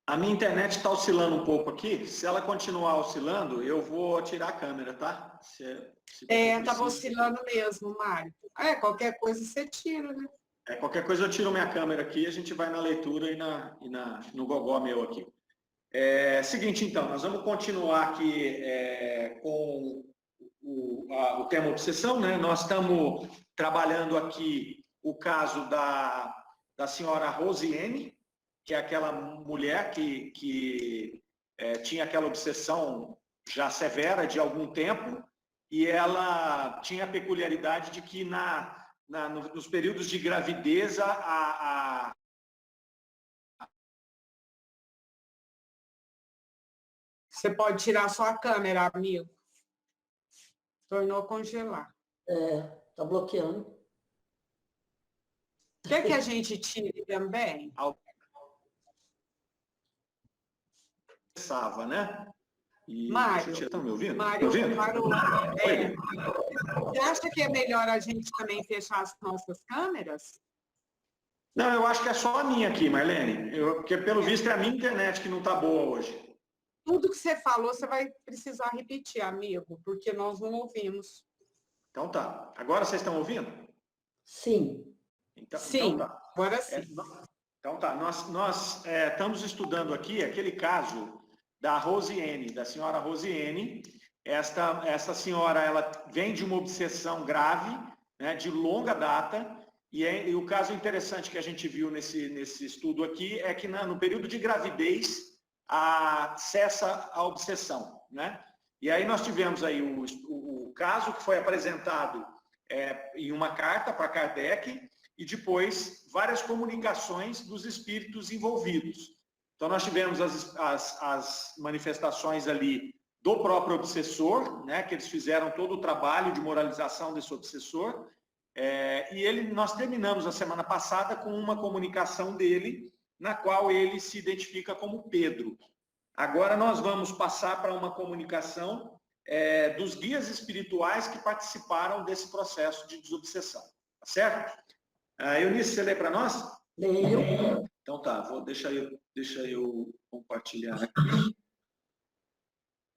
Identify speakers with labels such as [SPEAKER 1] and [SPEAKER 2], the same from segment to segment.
[SPEAKER 1] A minha internet está oscilando um pouco aqui. Se ela continuar oscilando, eu vou tirar a câmera, tá?
[SPEAKER 2] Estava oscilando mesmo, Mário. Qualquer coisa você tira, né?
[SPEAKER 1] Qualquer coisa eu tiro minha câmera aqui, a gente vai na leitura no gogó meu aqui. Seguinte, então, nós vamos continuar aqui com o tema obsessão, né? Nós estamos trabalhando aqui o caso da senhora Rosiane, que é aquela mulher que tinha aquela obsessão já severa de algum tempo, e ela tinha a peculiaridade de que nos períodos de gravidez
[SPEAKER 2] Você pode tirar a sua câmera, amigo. Tornou a congelar.
[SPEAKER 3] Tá bloqueando.
[SPEAKER 2] Quer que a gente tire também?
[SPEAKER 1] Pensava, né?
[SPEAKER 2] Mário,
[SPEAKER 1] estão me ouvindo?
[SPEAKER 2] Mário,
[SPEAKER 1] ouvindo?
[SPEAKER 2] Você acha que é melhor a gente também fechar as nossas câmeras?
[SPEAKER 1] Não, eu acho que é só a minha aqui, Marlene. Porque, pelo visto, é a minha internet que não está boa hoje.
[SPEAKER 2] Tudo que você falou, você vai precisar repetir, amigo, porque nós não ouvimos.
[SPEAKER 1] Então tá. Agora vocês estão ouvindo?
[SPEAKER 3] Sim.
[SPEAKER 2] Sim,
[SPEAKER 1] então tá.
[SPEAKER 2] Agora sim.
[SPEAKER 1] Então tá. Nós estamos estudando aqui aquele caso da Rosiane, da senhora Rosiane. Essa senhora, ela vem de uma obsessão grave, né, de longa data, e o caso interessante que a gente viu nesse estudo aqui é que no período de gravidez cessa a obsessão, né? E aí nós tivemos aí o caso que foi apresentado em uma carta para Kardec e depois várias comunicações dos espíritos envolvidos. Então nós tivemos as manifestações ali do próprio obsessor, né, que eles fizeram todo o trabalho de moralização desse obsessor, nós terminamos a semana passada com uma comunicação dele, na qual ele se identifica como Pedro. Agora nós vamos passar para uma comunicação dos guias espirituais que participaram desse processo de desobsessão. Tá certo? Eunice, você lê para nós?
[SPEAKER 3] Leio.
[SPEAKER 1] Então tá, deixa eu compartilhar aqui.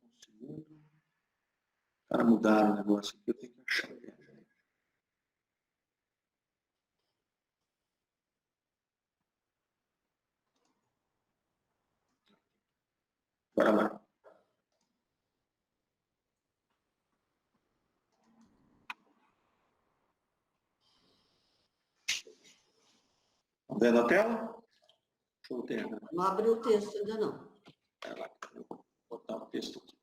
[SPEAKER 1] Um segundo. Para mudar o negócio aqui, eu tenho que achar. Bora lá. Estão vendo a tela? Deixa eu ter.
[SPEAKER 3] Não abriu o texto ainda não.
[SPEAKER 1] Eu vou botar o texto aqui.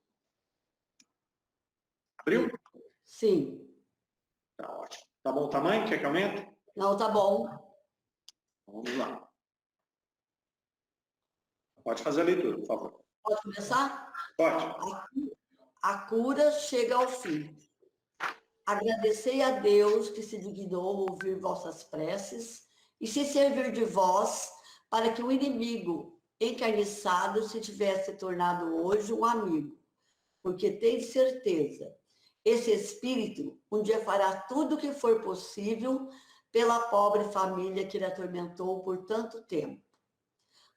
[SPEAKER 1] Abriu?
[SPEAKER 3] Sim.
[SPEAKER 1] Tá ótimo. Tá bom o tamanho? Quer que aumente?
[SPEAKER 3] Não, tá bom.
[SPEAKER 1] Vamos lá. Pode fazer a leitura, por favor.
[SPEAKER 3] Pode começar?
[SPEAKER 1] Pode.
[SPEAKER 3] A cura chega ao fim. Agradecei a Deus que se dignou ouvir vossas preces e se servir de vós para que o inimigo encarniçado se tivesse tornado hoje um amigo, porque tem certeza, esse espírito um dia fará tudo o que for possível pela pobre família que ele atormentou por tanto tempo.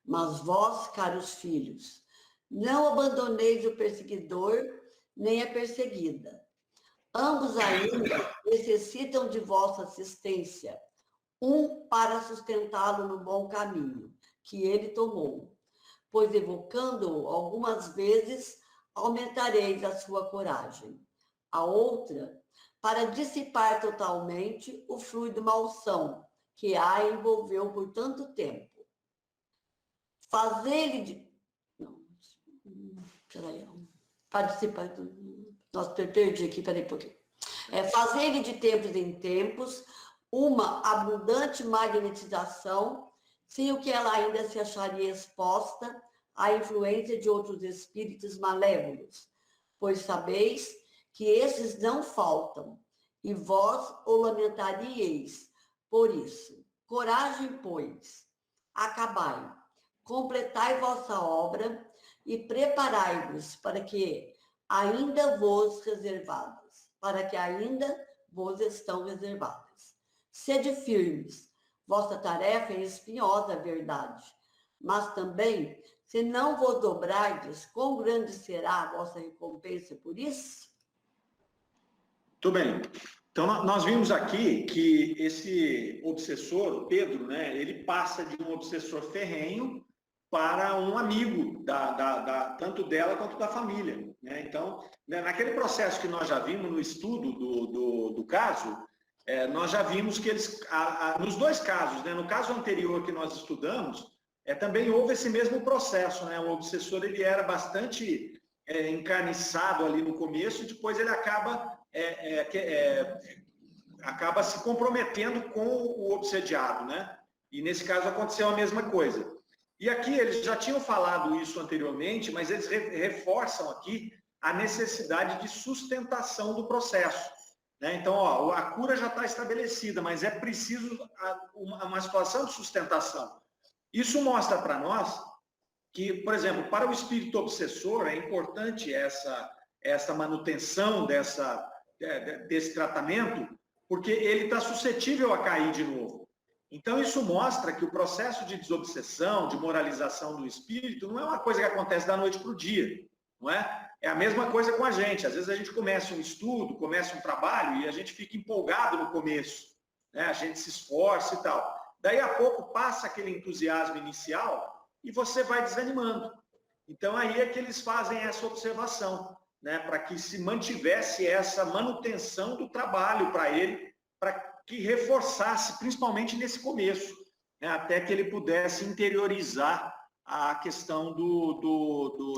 [SPEAKER 3] Mas vós, caros filhos, não abandoneis o perseguidor nem a perseguida. Ambos ainda necessitam de vossa assistência, um para sustentá-lo no bom caminho que ele tomou, pois evocando-o algumas vezes, aumentareis a sua coragem. A outra, para dissipar totalmente o fluido malsão que a envolveu por tanto tempo. Fazei-lhe de... Não, peraí, para dissipar... Nossa, perdi aqui, peraí um pouquinho. Fazei-lhe de tempos em tempos uma abundante magnetização, sem o que ela ainda se acharia exposta à influência de outros espíritos malévolos, pois sabeis que esses não faltam, e vós o lamentaríeis por isso. Coragem, pois, acabai, completai vossa obra e preparai-vos para que ainda vos estão reservadas. Sede firmes, vossa tarefa é espinhosa, verdade, mas também Se não vos dobrardes, quão grande será a vossa recompensa por isso?
[SPEAKER 1] Muito bem. Então, nós vimos aqui que esse obsessor, o Pedro, né, ele passa de um obsessor ferrenho para um amigo, tanto dela quanto da família. Né? Então, né, naquele processo que nós já vimos no estudo do caso, nós já vimos que eles, nos dois casos, né, no caso anterior que nós estudamos, também houve esse mesmo processo. Né? O obsessor ele era bastante encarniçado ali no começo, e depois ele acaba se comprometendo com o obsediado, né? E nesse caso aconteceu a mesma coisa. E aqui eles já tinham falado isso anteriormente, mas eles reforçam aqui a necessidade de sustentação do processo. Né? Então, ó, a cura já está estabelecida, mas é preciso uma situação de sustentação. Isso mostra para nós que, por exemplo, para o espírito obsessor é importante essa manutenção desse tratamento, porque ele está suscetível a cair de novo. Então, isso mostra que o processo de desobsessão, de moralização do espírito, não é uma coisa que acontece da noite para o dia, não é? É a mesma coisa com a gente. Às vezes a gente começa um estudo, começa um trabalho e a gente fica empolgado no começo, né? A gente se esforça e tal. Daí a pouco passa aquele entusiasmo inicial e você vai desanimando. Então, aí é que eles fazem essa observação, né, para que se mantivesse essa manutenção do trabalho para ele, para que reforçasse, principalmente nesse começo, né, até que ele pudesse interiorizar a questão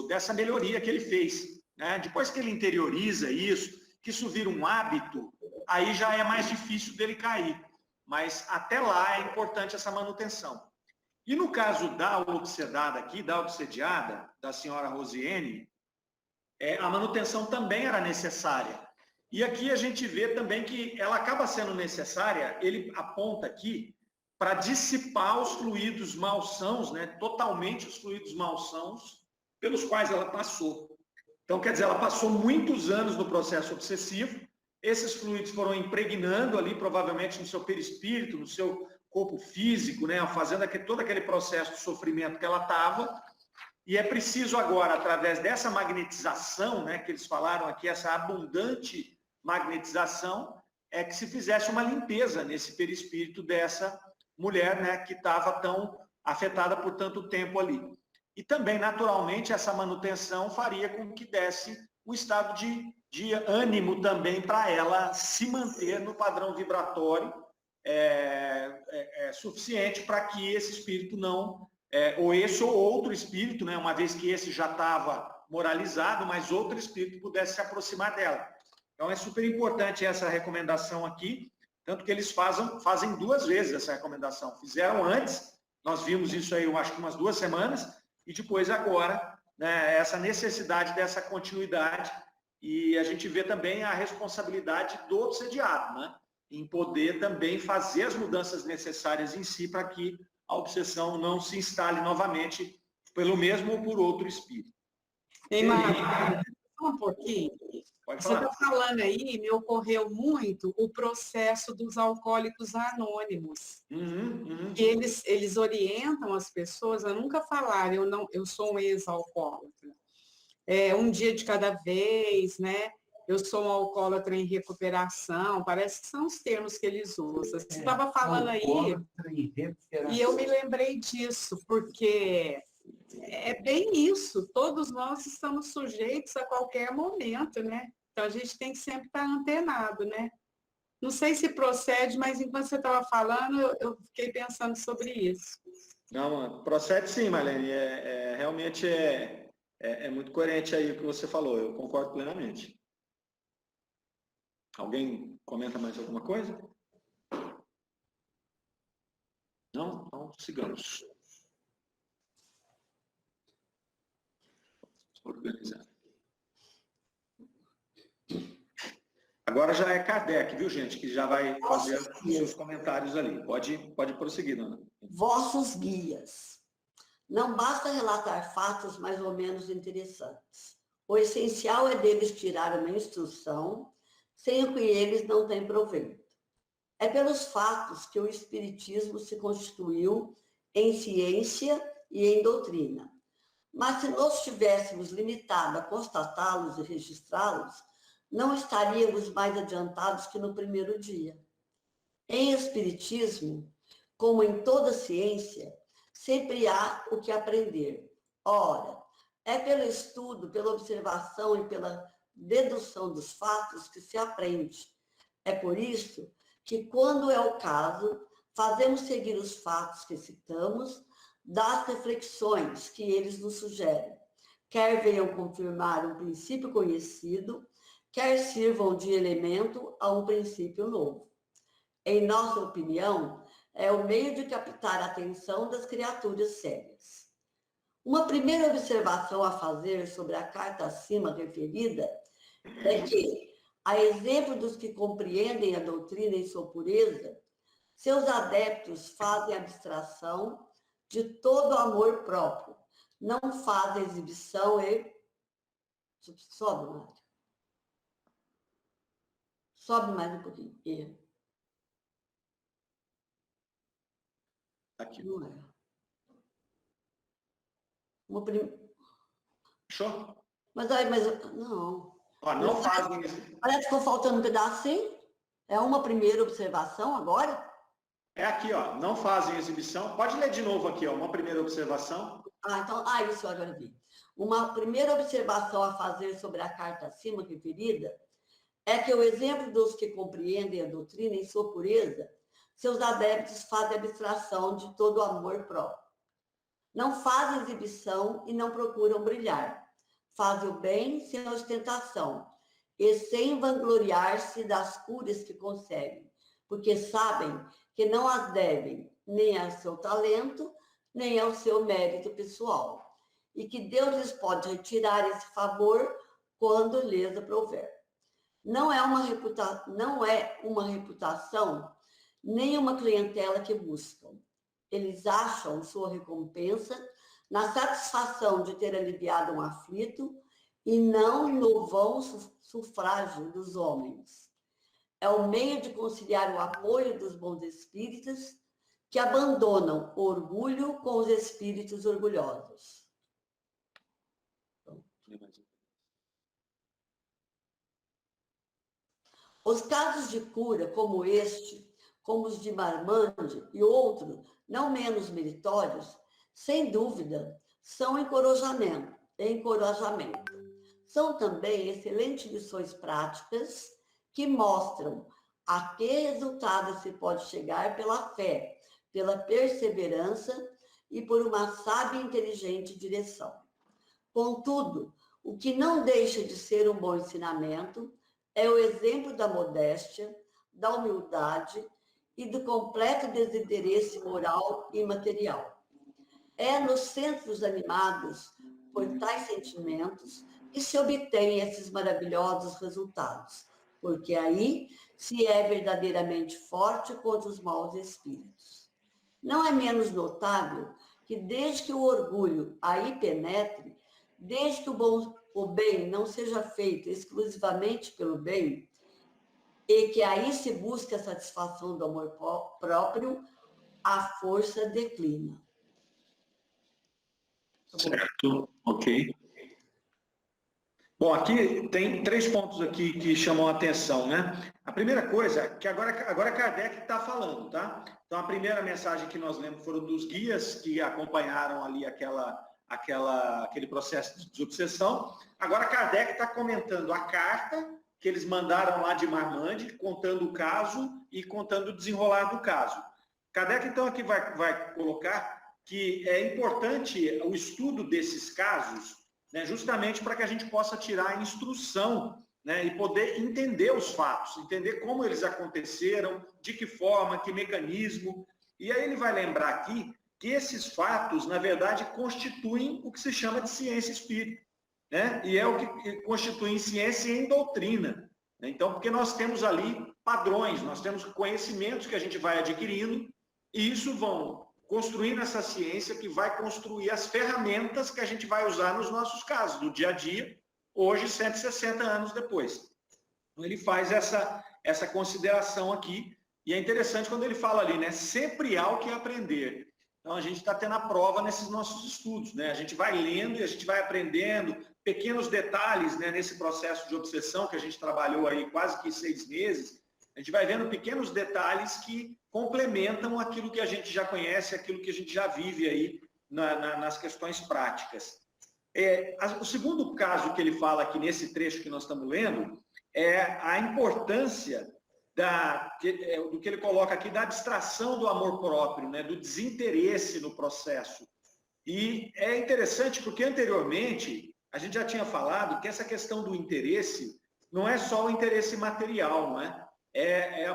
[SPEAKER 1] dessa melhoria que ele fez. Né? Depois que ele interioriza isso, que isso vira um hábito, aí já é mais difícil dele cair. Mas até lá é importante essa manutenção. E no caso da obsedada aqui, da obsediada, da senhora Rosiane, a manutenção também era necessária. E aqui a gente vê também que ela acaba sendo necessária, ele aponta aqui, para dissipar os fluidos malsãos, né, totalmente os fluidos malsãos pelos quais ela passou. Então, quer dizer, ela passou muitos anos no processo obsessivo, esses fluidos foram impregnando ali, provavelmente no seu perispírito, no seu corpo físico, né, fazendo todo aquele processo de sofrimento que ela estava, e é preciso agora, através dessa magnetização, né, que eles falaram aqui, essa abundante magnetização, que se fizesse uma limpeza nesse perispírito dessa mulher, né, que estava tão afetada por tanto tempo ali. E também, naturalmente, essa manutenção faria com que desse um estado de ânimo também para ela se manter no padrão vibratório suficiente para que esse espírito não, ou esse ou outro espírito, né, uma vez que esse já estava moralizado, mas outro espírito pudesse se aproximar dela. Então é super importante essa recomendação aqui, tanto que eles fazem 2 vezes essa recomendação. Fizeram antes, nós vimos isso aí, eu acho que umas 2 semanas, e depois agora, né, essa necessidade dessa continuidade, e a gente vê também a responsabilidade do obsediado, né, em poder também fazer as mudanças necessárias em si para que a obsessão não se instale novamente pelo mesmo ou por outro espírito.
[SPEAKER 2] Ei, Márcia, um pouquinho.
[SPEAKER 1] Pode
[SPEAKER 2] Você
[SPEAKER 1] falar.
[SPEAKER 2] está falando aí, me ocorreu muito o processo dos alcoólicos anônimos. Que eles orientam as pessoas a nunca falar, eu sou um ex-alcoólatra. Um dia de cada vez, né? Eu sou um alcoólatra em recuperação, parece que são os termos que eles usam. Você estava falando aí, e eu me lembrei disso, porque é bem isso, todos nós estamos sujeitos a qualquer momento, né? Então a gente tem que sempre estar antenado, né? Não sei se procede, mas enquanto você estava falando, eu fiquei pensando sobre isso.
[SPEAKER 1] Não, procede sim, Marlene, realmente é muito coerente aí o que você falou, eu concordo plenamente. Alguém comenta mais alguma coisa? Não? Então, sigamos. Organizar. Agora já é Kardec, viu, gente? Que já vai fazer os seus comentários ali. Pode prosseguir, dona.
[SPEAKER 3] Vossos guias. Não basta relatar fatos mais ou menos interessantes. O essencial é deles tirar uma instrução, sem o que eles não têm proveito. É pelos fatos que o Espiritismo se constituiu em ciência e em doutrina. Mas se nós tivéssemos limitado a constatá-los e registrá-los, não estaríamos mais adiantados que no primeiro dia. Em Espiritismo, como em toda ciência, sempre há o que aprender. Ora, é pelo estudo, pela observação e pela dedução dos fatos que se aprende. É por isso que, quando é o caso, fazemos seguir os fatos que citamos das reflexões que eles nos sugerem, quer venham confirmar um princípio conhecido, quer sirvam de elemento a um princípio novo. Em nossa opinião, é o meio de captar a atenção das criaturas sérias. Uma primeira observação a fazer sobre a carta acima referida é que, a exemplo dos que compreendem a doutrina em sua pureza, seus adeptos fazem abstração de todo amor próprio, não fazem exibição e... Sobe, Mário. Sobe mais um pouquinho.
[SPEAKER 1] Aqui.
[SPEAKER 3] Não é.
[SPEAKER 1] Fechou?
[SPEAKER 3] Mas aí, não.
[SPEAKER 1] Ó, não fazem...
[SPEAKER 3] Parece que ficou faltando um pedacinho. É uma primeira observação agora?
[SPEAKER 1] É aqui, ó, não fazem exibição. Pode ler de novo aqui, ó, uma primeira observação.
[SPEAKER 3] Isso eu agora vi. Uma primeira observação a fazer sobre a carta acima referida é que o exemplo dos que compreendem a doutrina em sua pureza, seus adeptos fazem abstração de todo o amor próprio. Não fazem exibição e não procuram brilhar. Fazem o bem sem ostentação e sem vangloriar-se das curas que conseguem, porque sabem que não as devem nem ao seu talento, nem ao seu mérito pessoal, e que Deus lhes pode retirar esse favor quando lhes aprouver. Não é uma reputação, nem uma clientela que buscam. Eles acham sua recompensa na satisfação de ter aliviado um aflito e não no vão sufrágio dos homens. É o meio de conciliar o apoio dos bons espíritos que abandonam o orgulho com os espíritos orgulhosos. Os casos de cura como este, como os de Marmande e outros, não menos meritórios, sem dúvida, são encorajamento. São também excelentes lições práticas que mostram a que resultado se pode chegar pela fé, pela perseverança e por uma sábia e inteligente direção. Contudo, o que não deixa de ser um bom ensinamento é o exemplo da modéstia, da humildade e do completo desinteresse moral e material. É nos centros animados por tais sentimentos que se obtêm esses maravilhosos resultados, porque aí se é verdadeiramente forte contra os maus espíritos. Não é menos notável que desde que o orgulho aí penetre, desde que o bem não seja feito exclusivamente pelo bem, e que aí se busca a satisfação do amor próprio, a força declina.
[SPEAKER 1] Certo, ok. Bom, aqui tem 3 pontos aqui que chamam a atenção, né? A primeira coisa, que agora Kardec está falando, tá? Então, a primeira mensagem que nós lemos foram dos guias que acompanharam ali aquele processo de desobsessão. Agora Kardec está comentando a carta que eles mandaram lá de Marmande, contando o caso e contando o desenrolar do caso. Kardec, então, aqui vai colocar que é importante o estudo desses casos, né, justamente para que a gente possa tirar a instrução, né, e poder entender os fatos, entender como eles aconteceram, de que forma, que mecanismo. E aí ele vai lembrar aqui que esses fatos, na verdade, constituem o que se chama de ciência espírita, né? E é o que constitui em ciência e em doutrina. Então, porque nós temos ali padrões, nós temos conhecimentos que a gente vai adquirindo, e isso vão construindo essa ciência que vai construir as ferramentas que a gente vai usar nos nossos casos, no dia a dia, hoje, 160 anos depois. Então, ele faz essa consideração aqui, e é interessante quando ele fala ali, né? Sempre há o que aprender. Então, a gente está tendo a prova nesses nossos estudos, né? A gente vai lendo e a gente vai aprendendo pequenos detalhes, né, nesse processo de obsessão que a gente trabalhou aí quase que 6 meses. A gente vai vendo pequenos detalhes que complementam aquilo que a gente já conhece, aquilo que a gente já vive aí nas questões práticas. O segundo caso que ele fala aqui nesse trecho que nós estamos lendo é a importância do que ele coloca aqui, da abstração do amor próprio, né, do desinteresse no processo. E é interessante porque anteriormente a gente já tinha falado que essa questão do interesse não é só o interesse material, não é?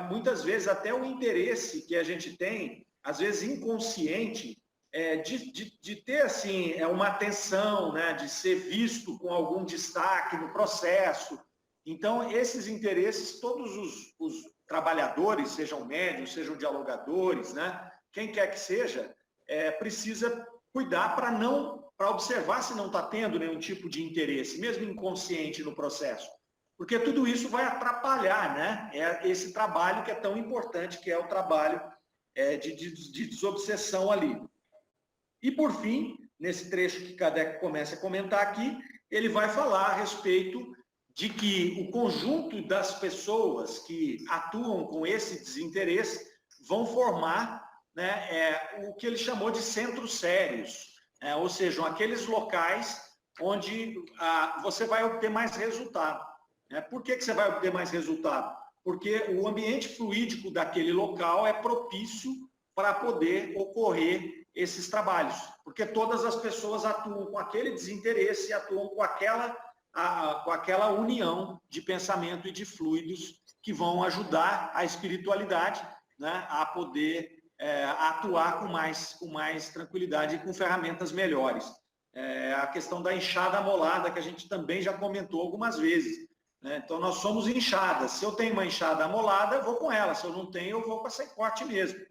[SPEAKER 1] Muitas vezes até o interesse que a gente tem, às vezes inconsciente, de ter assim, uma atenção, né, de ser visto com algum destaque no processo. Então, esses interesses, todos os trabalhadores, sejam médios, sejam dialogadores, né, quem quer que seja, precisa cuidar para observar se não está tendo nenhum tipo de interesse, mesmo inconsciente no processo. Porque tudo isso vai atrapalhar, né, esse trabalho que é tão importante, que é o trabalho de desobsessão ali. E, por fim, nesse trecho que Kardec começa a comentar aqui, ele vai falar a respeito de que o conjunto das pessoas que atuam com esse desinteresse vão formar, né, o que ele chamou de centros sérios, ou seja, aqueles locais onde você vai obter mais resultado. Por que você vai obter mais resultado? Porque o ambiente fluídico daquele local é propício para poder ocorrer esses trabalhos, porque todas as pessoas atuam com aquele desinteresse, atuam com aquela união de pensamento e de fluidos que vão ajudar a espiritualidade, né, a poder atuar com mais tranquilidade e com ferramentas melhores. A questão da enxada amolada, que a gente também já comentou algumas vezes, né? Então, nós somos enxadas. Se eu tenho uma enxada amolada, eu vou com ela. Se eu não tenho, eu vou com a secote mesmo.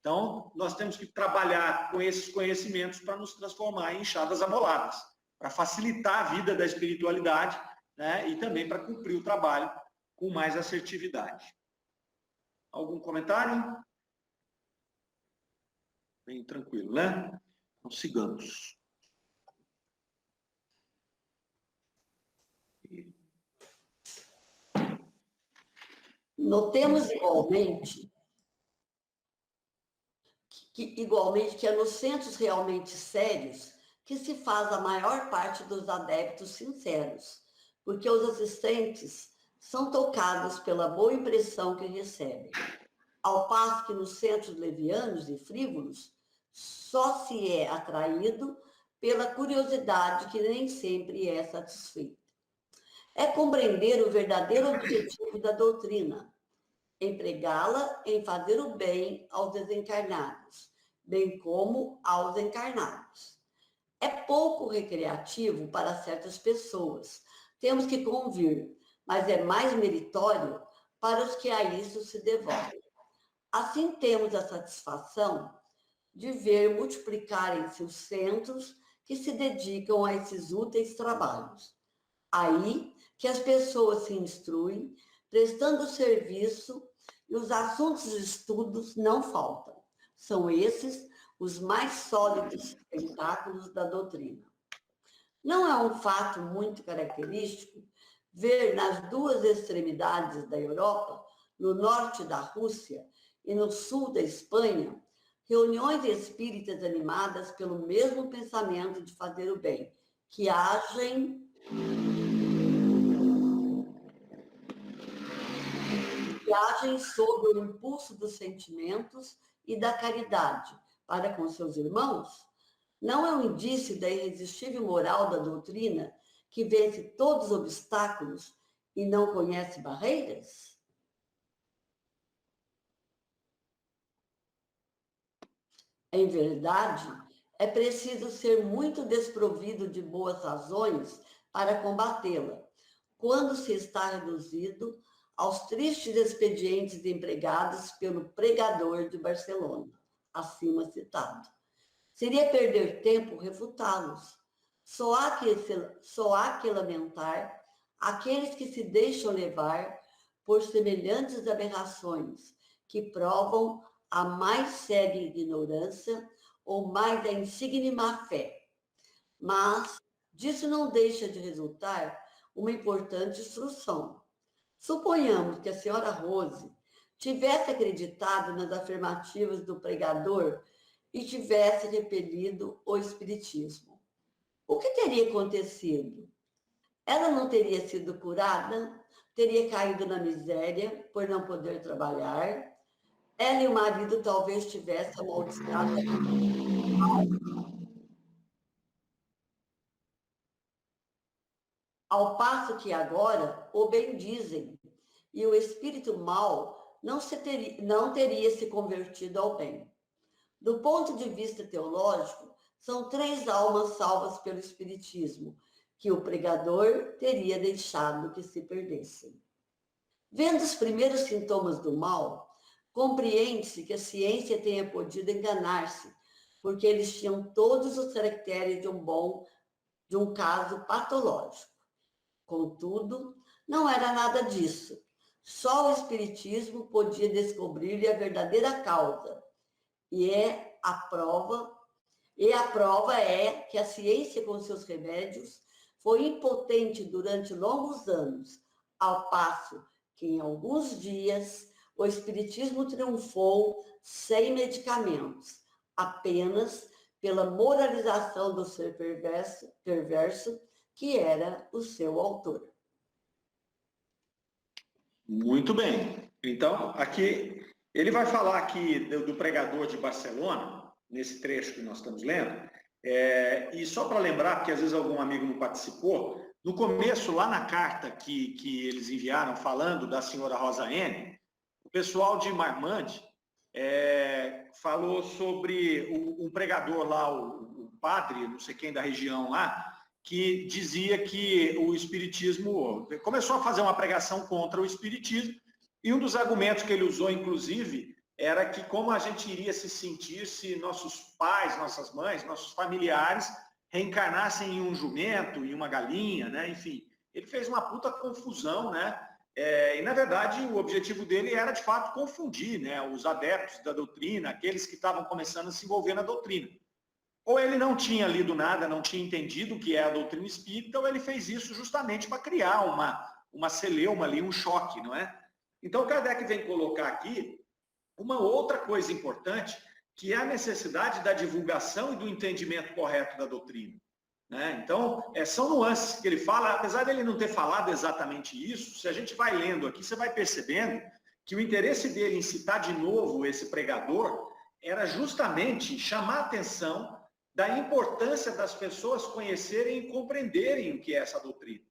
[SPEAKER 1] Então, nós temos que trabalhar com esses conhecimentos para nos transformar em enxadas amoladas, para facilitar a vida da espiritualidade, né? E também para cumprir o trabalho com mais assertividade. Algum comentário? Bem tranquilo, né? Então, sigamos.
[SPEAKER 3] Notemos igualmente que é nos centros realmente sérios que se faz a maior parte dos adeptos sinceros, porque os assistentes são tocados pela boa impressão que recebem, ao passo que nos centros levianos e frívolos só se é atraído pela curiosidade que nem sempre é satisfeita. É compreender o verdadeiro objetivo da doutrina, empregá-la em fazer o bem aos desencarnados, bem como aos encarnados. É pouco recreativo para certas pessoas, temos que convir, mas é mais meritório para os que a isso se devotam. Assim, temos a satisfação de ver multiplicarem-se os centros que se dedicam a esses úteis trabalhos. Aí que as pessoas se instruem, prestando serviço, e os assuntos de estudos não faltam. São esses os mais sólidos tentáculos da doutrina. Não é um fato muito característico ver nas duas extremidades da Europa, no norte da Rússia e no sul da Espanha, reuniões espíritas animadas pelo mesmo pensamento de fazer o bem, que agem sob o impulso dos sentimentos e da caridade para com seus irmãos, não é um indício da irresistível moral da doutrina que vence todos os obstáculos e não conhece barreiras? Em verdade, é preciso ser muito desprovido de boas razões para combatê-la, quando se está reduzido aos tristes expedientes empregados pelo pregador de Barcelona, acima citado. Seria perder tempo refutá-los. Só há que lamentar aqueles que se deixam levar por semelhantes aberrações, que provam a mais cega ignorância ou mais da insigne má fé. Mas disso não deixa de resultar uma importante instrução. Suponhamos que a senhora Rose tivesse acreditado nas afirmativas do pregador e tivesse repelido o espiritismo. O que teria acontecido? Ela não teria sido curada, teria caído na miséria por não poder trabalhar. Ela e o marido talvez tivessem amaldiçoado. Ao passo que agora o bendizem, e o espírito mau não teria se convertido ao bem. Do ponto de vista teológico, são 3 almas salvas pelo espiritismo, que o pregador teria deixado que se perdessem. Vendo os primeiros sintomas do mal, compreende-se que a ciência tenha podido enganar-se, porque eles tinham todos os caracteres de um caso patológico. Contudo, não era nada disso. Só o espiritismo podia descobrir-lhe a verdadeira causa. E a prova é que a ciência com seus remédios foi impotente durante longos anos, ao passo que em alguns dias o espiritismo triunfou sem medicamentos, apenas pela moralização do ser perverso que era o seu autor.
[SPEAKER 1] Muito bem. Então, aqui, ele vai falar aqui do pregador de Barcelona, nesse trecho que nós estamos lendo, e só para lembrar, porque às vezes algum amigo não participou, no começo, lá na carta que eles enviaram falando da senhora Rosa N., o pessoal de Marmande falou sobre um pregador lá, o padre, não sei quem da região lá, que dizia que o espiritismo começou a fazer uma pregação contra o espiritismo, e um dos argumentos que ele usou, inclusive, era que como a gente iria se sentir se nossos pais, nossas mães, nossos familiares reencarnassem em um jumento, em uma galinha, né? Enfim, ele fez uma puta confusão, né? E, na verdade, o objetivo dele era, de fato, confundir, né, os adeptos da doutrina, aqueles que estavam começando a se envolver na doutrina. Ou ele não tinha lido nada, não tinha entendido o que é a doutrina espírita, ou ele fez isso justamente para criar uma celeuma ali, um choque, não é? Então, Kardec vem colocar aqui uma outra coisa importante, que é a necessidade da divulgação e do entendimento correto da doutrina. Né? Então, são nuances que ele fala, apesar dele não ter falado exatamente isso, se a gente vai lendo aqui, você vai percebendo que o interesse dele em citar de novo esse pregador era justamente chamar a atenção da importância das pessoas conhecerem e compreenderem o que é essa doutrina.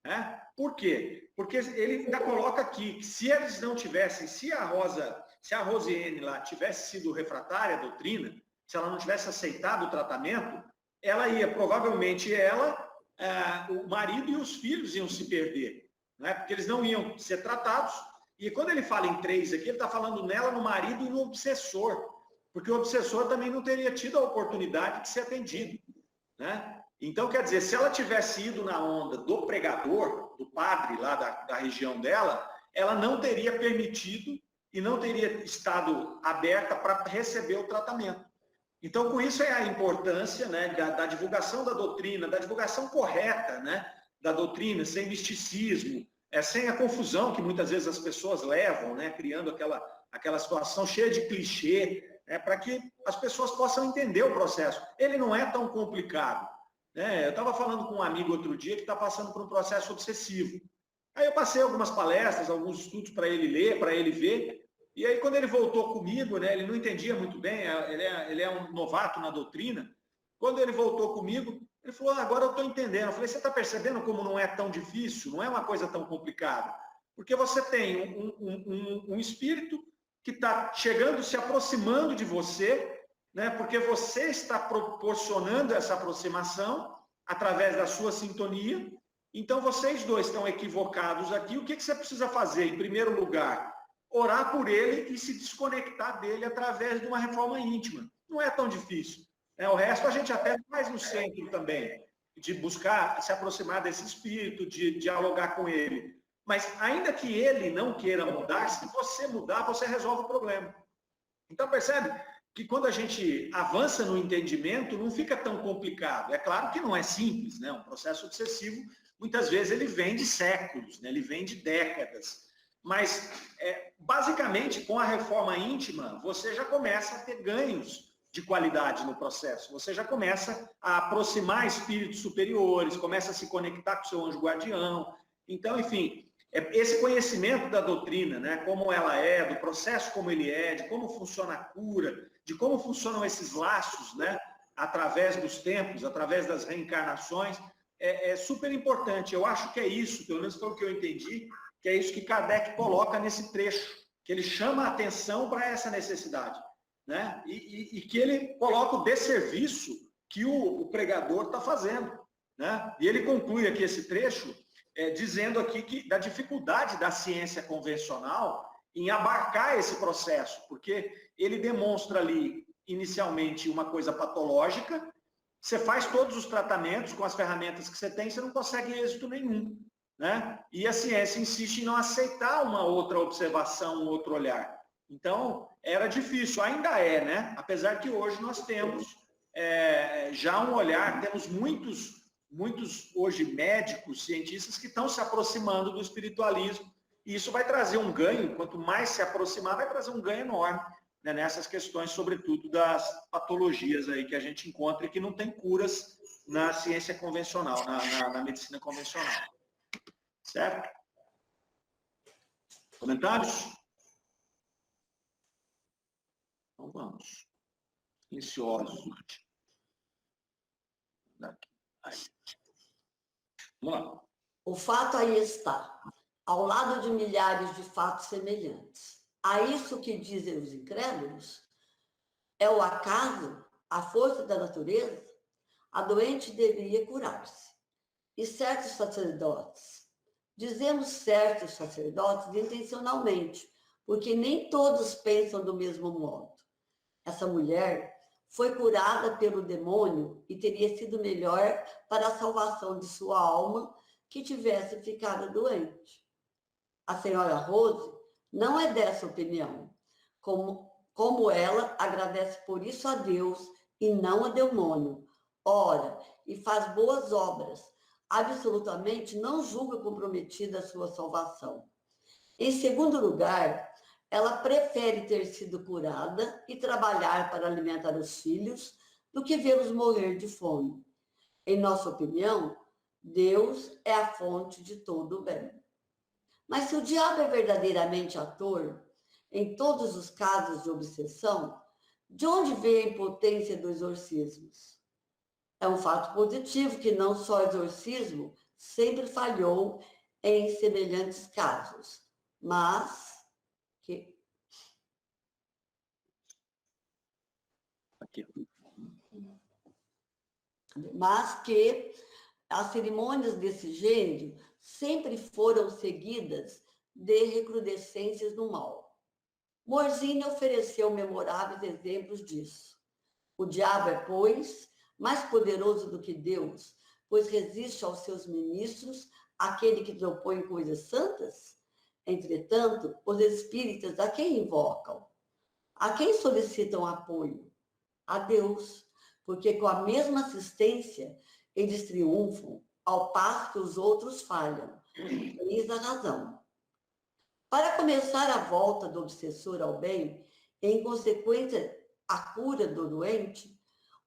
[SPEAKER 1] Né? Por quê? Porque ele ainda coloca aqui que se eles não tivessem, se a Rosiane lá tivesse sido refratária à doutrina, se ela não tivesse aceitado o tratamento, ela ia, provavelmente o marido e os filhos iam se perder, né? Porque eles não iam ser tratados. E quando ele fala em 3 aqui, ele está falando nela, no marido e no obsessor, porque o obsessor também não teria tido a oportunidade de ser atendido, né? Então, quer dizer, se ela tivesse ido na onda do pregador, do padre lá da região dela, ela não teria permitido e não teria estado aberta para receber o tratamento. Então, com isso é a importância, né, da divulgação da doutrina, da divulgação correta, né, da doutrina, sem misticismo, sem a confusão que muitas vezes as pessoas levam, né, criando aquela situação cheia de clichê, para que as pessoas possam entender o processo. Ele não é tão complicado. Né? Eu estava falando com um amigo outro dia que está passando por um processo obsessivo. Aí eu passei algumas palestras, alguns estudos para ele ler, para ele ver. E aí, quando ele voltou comigo, né, ele não entendia muito bem, ele é um novato na doutrina. Quando ele voltou comigo, ele falou, agora eu estou entendendo. Eu falei, você está percebendo como não é tão difícil? Não é uma coisa tão complicada. Porque você tem um espírito que está chegando, se aproximando de você, né, porque você está proporcionando essa aproximação através da sua sintonia. Então, vocês dois estão equivocados aqui. O que você precisa fazer? Em primeiro lugar, orar por ele e se desconectar dele através de uma reforma íntima. Não é tão difícil. O resto a gente até faz no centro também, de buscar se aproximar desse espírito, de dialogar com ele. Mas ainda que ele não queira mudar, se você mudar, você resolve o problema. Então, percebe que quando a gente avança no entendimento, não fica tão complicado. É claro que não é simples, né? Um processo obsessivo, muitas vezes, ele vem de séculos, né? Ele vem de décadas. Mas, basicamente, com a reforma íntima, você já começa a ter ganhos de qualidade no processo. Você já começa a aproximar espíritos superiores, começa a se conectar com o seu anjo guardião. Então, enfim, esse conhecimento da doutrina, né, como ela é, do processo como ele é, de como funciona a cura, de como funcionam esses laços, né, através dos tempos, através das reencarnações, é super importante. Eu acho que é isso, pelo menos foi o que eu entendi, que é isso que Kardec coloca nesse trecho, que ele chama a atenção para essa necessidade, né? E que ele coloca o desserviço que o pregador está fazendo, né? E ele conclui aqui esse trecho dizendo aqui que da dificuldade da ciência convencional em abarcar esse processo, porque ele demonstra ali inicialmente uma coisa patológica, você faz todos os tratamentos com as ferramentas que você tem, você não consegue êxito nenhum, né? E a ciência insiste em não aceitar uma outra observação, um outro olhar. Então, era difícil, ainda é, né? Apesar que hoje nós temos já um olhar, temos muitos hoje médicos, cientistas que estão se aproximando do espiritualismo, e isso vai trazer um ganho, quanto mais se aproximar, vai trazer um ganho enorme, né, nessas questões, sobretudo das patologias aí que a gente encontra e que não tem curas na ciência convencional, na medicina convencional. Certo? Comentários? Então vamos. Silenciosos. Vamos lá.
[SPEAKER 3] O fato aí está, ao lado de milhares de fatos semelhantes. A isso que dizem os incrédulos, é o acaso, a força da natureza? A doente deveria curar-se. E certos sacerdotes, dizemos certos sacerdotes intencionalmente, porque nem todos pensam do mesmo modo. Essa mulher foi curada pelo demônio e teria sido melhor para a salvação de sua alma que tivesse ficado doente. A senhora Rose não é dessa opinião, como ela agradece por isso a Deus e não a demônio. Ora, e faz boas obras, absolutamente não julga comprometida a sua salvação. Em segundo lugar, ela prefere ter sido curada e trabalhar para alimentar os filhos do que vê-los morrer de fome. Em nossa opinião, Deus é a fonte de todo o bem. Mas se o diabo é verdadeiramente ator, em todos os casos de obsessão, de onde vem a impotência dos exorcismos? É um fato positivo que não só o exorcismo sempre falhou em semelhantes casos, mas que as cerimônias desse gênero sempre foram seguidas de recrudescências no mal. Morzine ofereceu memoráveis exemplos disso. O diabo é, pois, mais poderoso do que Deus, pois resiste aos seus ministros, aquele que propõe coisas santas? Entretanto, os espíritas a quem invocam? A quem solicitam apoio? A Deus, porque com a mesma assistência eles triunfam, ao passo que os outros falham. Eis a razão. Para começar a volta do obsessor ao bem, em consequência a cura do doente,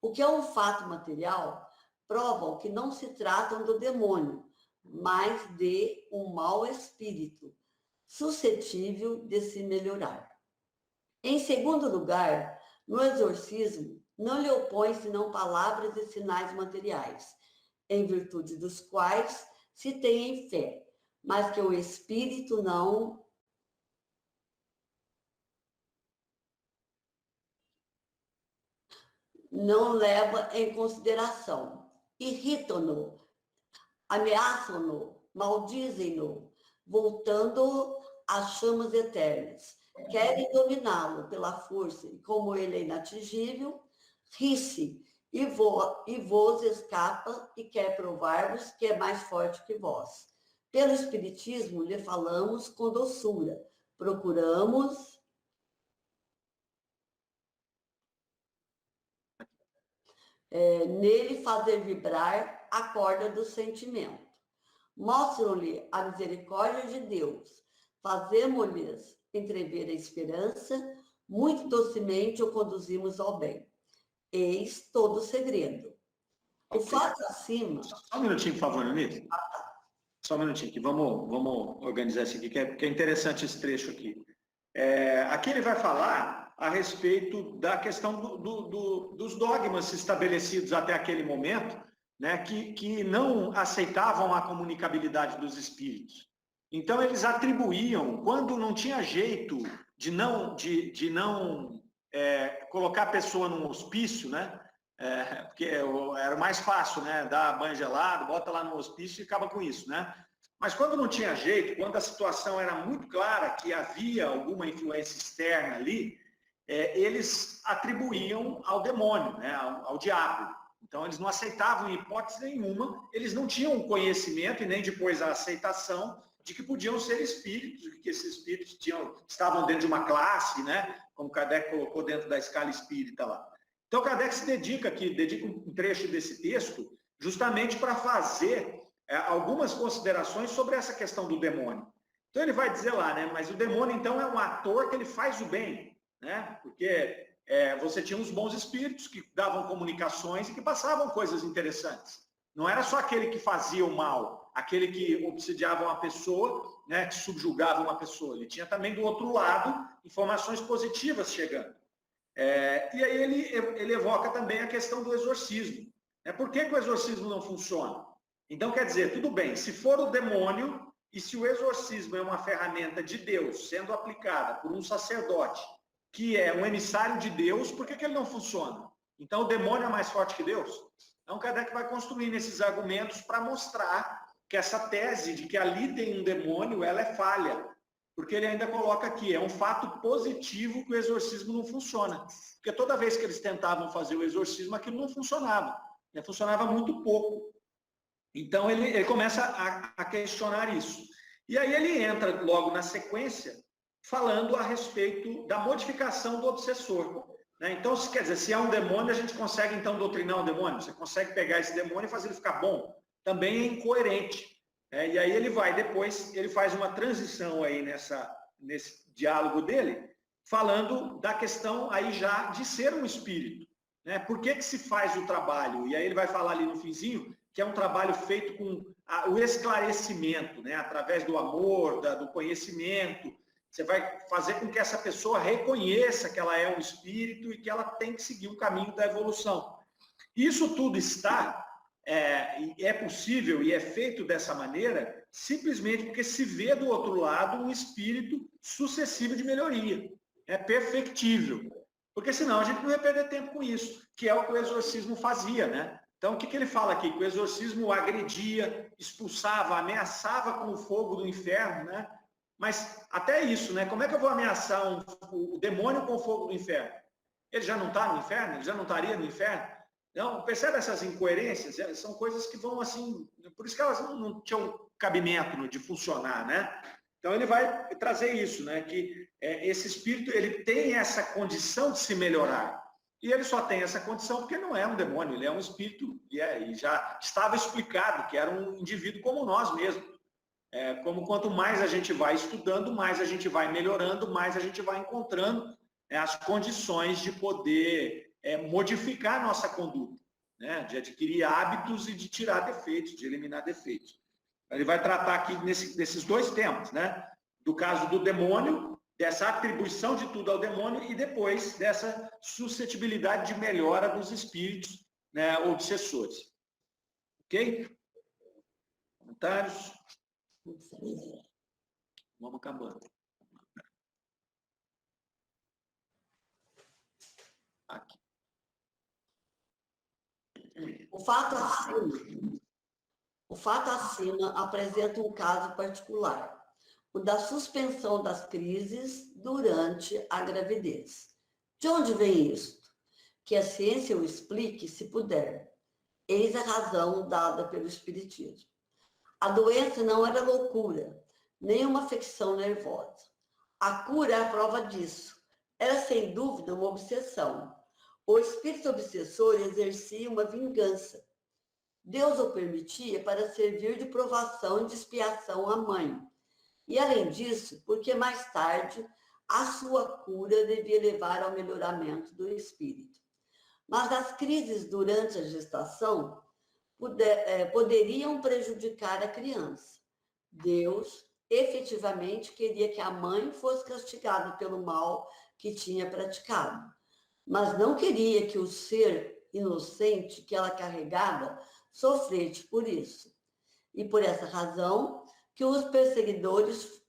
[SPEAKER 3] o que é um fato material, provam que não se tratam do demônio, mas de um mau espírito, suscetível de se melhorar. Em segundo lugar, no exorcismo, não lhe opõe senão palavras e sinais materiais, em virtude dos quais se tem fé, mas que o espírito não leva em consideração. Irritam-no, ameaçam-no, maldizem-no, voltando às chamas eternas. Querem dominá-lo pela força, e como ele é inatingível, ri-se e vos escapa e quer provar-vos que é mais forte que vós. Pelo Espiritismo lhe falamos com doçura, procuramos nele fazer vibrar a corda do sentimento. Mostram-lhe a misericórdia de Deus, fazemos-lhes entrever a esperança, muito docemente o conduzimos ao bem. Eis todo o segredo. O fato acima...
[SPEAKER 1] Só um minutinho, por favor, Nilce. Só um minutinho aqui, vamos organizar isso aqui, que é interessante esse trecho aqui. Aqui ele vai falar a respeito da questão dos dogmas estabelecidos até aquele momento, né, que não aceitavam a comunicabilidade dos espíritos. Então, eles atribuíam, quando não tinha jeito de não colocar a pessoa num hospício, né, porque era mais fácil, né, dar banho gelado, bota lá no hospício e acaba com isso, né? Mas quando não tinha jeito, quando a situação era muito clara, que havia alguma influência externa ali, eles atribuíam ao demônio, né, ao diabo. Então, eles não aceitavam em hipótese nenhuma, eles não tinham conhecimento e nem depois a aceitação de que podiam ser espíritos, que esses espíritos estavam dentro de uma classe, né, como Kardec colocou dentro da escala espírita lá. Então, Kardec se dedica um trecho desse texto justamente para fazer algumas considerações sobre essa questão do demônio. Então, ele vai dizer lá, né, mas o demônio, então, é um ator que ele faz o bem, né, porque você tinha uns bons espíritos que davam comunicações e que passavam coisas interessantes. Não era só aquele que fazia o mal, aquele que obsidiava uma pessoa, né, que subjugava uma pessoa. Ele tinha também, do outro lado, informações positivas chegando. E aí ele evoca também a questão do exorcismo. Por que o exorcismo não funciona? Então, quer dizer, tudo bem, se for o demônio e se o exorcismo é uma ferramenta de Deus sendo aplicada por um sacerdote, que é um emissário de Deus, por que ele não funciona? Então, o demônio é mais forte que Deus? Então, Kardec vai construindo esses argumentos para mostrar que essa tese de que ali tem um demônio, ela é falha. Porque ele ainda coloca aqui, é um fato positivo que o exorcismo não funciona. Porque toda vez que eles tentavam fazer o exorcismo, aquilo não funcionava. Funcionava muito pouco. Então, ele começa a questionar isso. E aí ele entra logo na sequência, falando a respeito da modificação do obsessor. Então, quer dizer, se é um demônio, a gente consegue, então, doutrinar o demônio? Você consegue pegar esse demônio e fazer ele ficar bom? Também é incoerente. E aí ele faz uma transição aí nesse diálogo dele, falando da questão aí já de ser um espírito. Por que se faz o trabalho? E aí ele vai falar ali no finzinho, que é um trabalho feito com o esclarecimento, através do amor, do conhecimento. Você vai fazer com que essa pessoa reconheça que ela é um espírito e que ela tem que seguir o caminho da evolução. Isso tudo é possível e é feito dessa maneira simplesmente porque se vê do outro lado um espírito sucessivo de melhoria. É perfectível. Porque senão a gente não ia perder tempo com isso, que é o que o exorcismo fazia, Então, o que ele fala aqui? Que o exorcismo agredia, expulsava, ameaçava com o fogo do inferno, Mas até isso, Como é que eu vou ameaçar o demônio com o fogo do inferno? Ele já não está no inferno? Ele já não estaria no inferno? Não, percebe essas incoerências? São coisas que vão assim... Por isso que elas não tinham cabimento de funcionar, Então ele vai trazer isso, Que esse espírito ele tem essa condição de se melhorar. E ele só tem essa condição porque não é um demônio, ele é um espírito, e já estava explicado que era um indivíduo como nós mesmos. Como quanto mais a gente vai estudando, mais a gente vai melhorando, mais a gente vai encontrando as condições de poder modificar a nossa conduta, de adquirir hábitos e de tirar defeitos, de eliminar defeitos. Ele vai tratar aqui desses dois temas, do caso do demônio, dessa atribuição de tudo ao demônio e depois dessa suscetibilidade de melhora dos espíritos obsessores. Ok? Comentários? Vamos acabando. Aqui.
[SPEAKER 3] O fato acima apresenta um caso particular, o da suspensão das crises durante a gravidez. De onde vem isto? Que a ciência o explique, se puder. Eis a razão dada pelo Espiritismo. A doença não era loucura, nem uma afecção nervosa. A cura é a prova disso. Era, sem dúvida, uma obsessão. O espírito obsessor exercia uma vingança. Deus o permitia para servir de provação e de expiação à mãe. E, além disso, porque mais tarde a sua cura devia levar ao melhoramento do espírito. Mas as crises durante a gestação poderiam prejudicar a criança. Deus efetivamente queria que a mãe fosse castigada pelo mal que tinha praticado, mas não queria que o ser inocente que ela carregava sofresse por isso. E por essa razão que aos perseguidores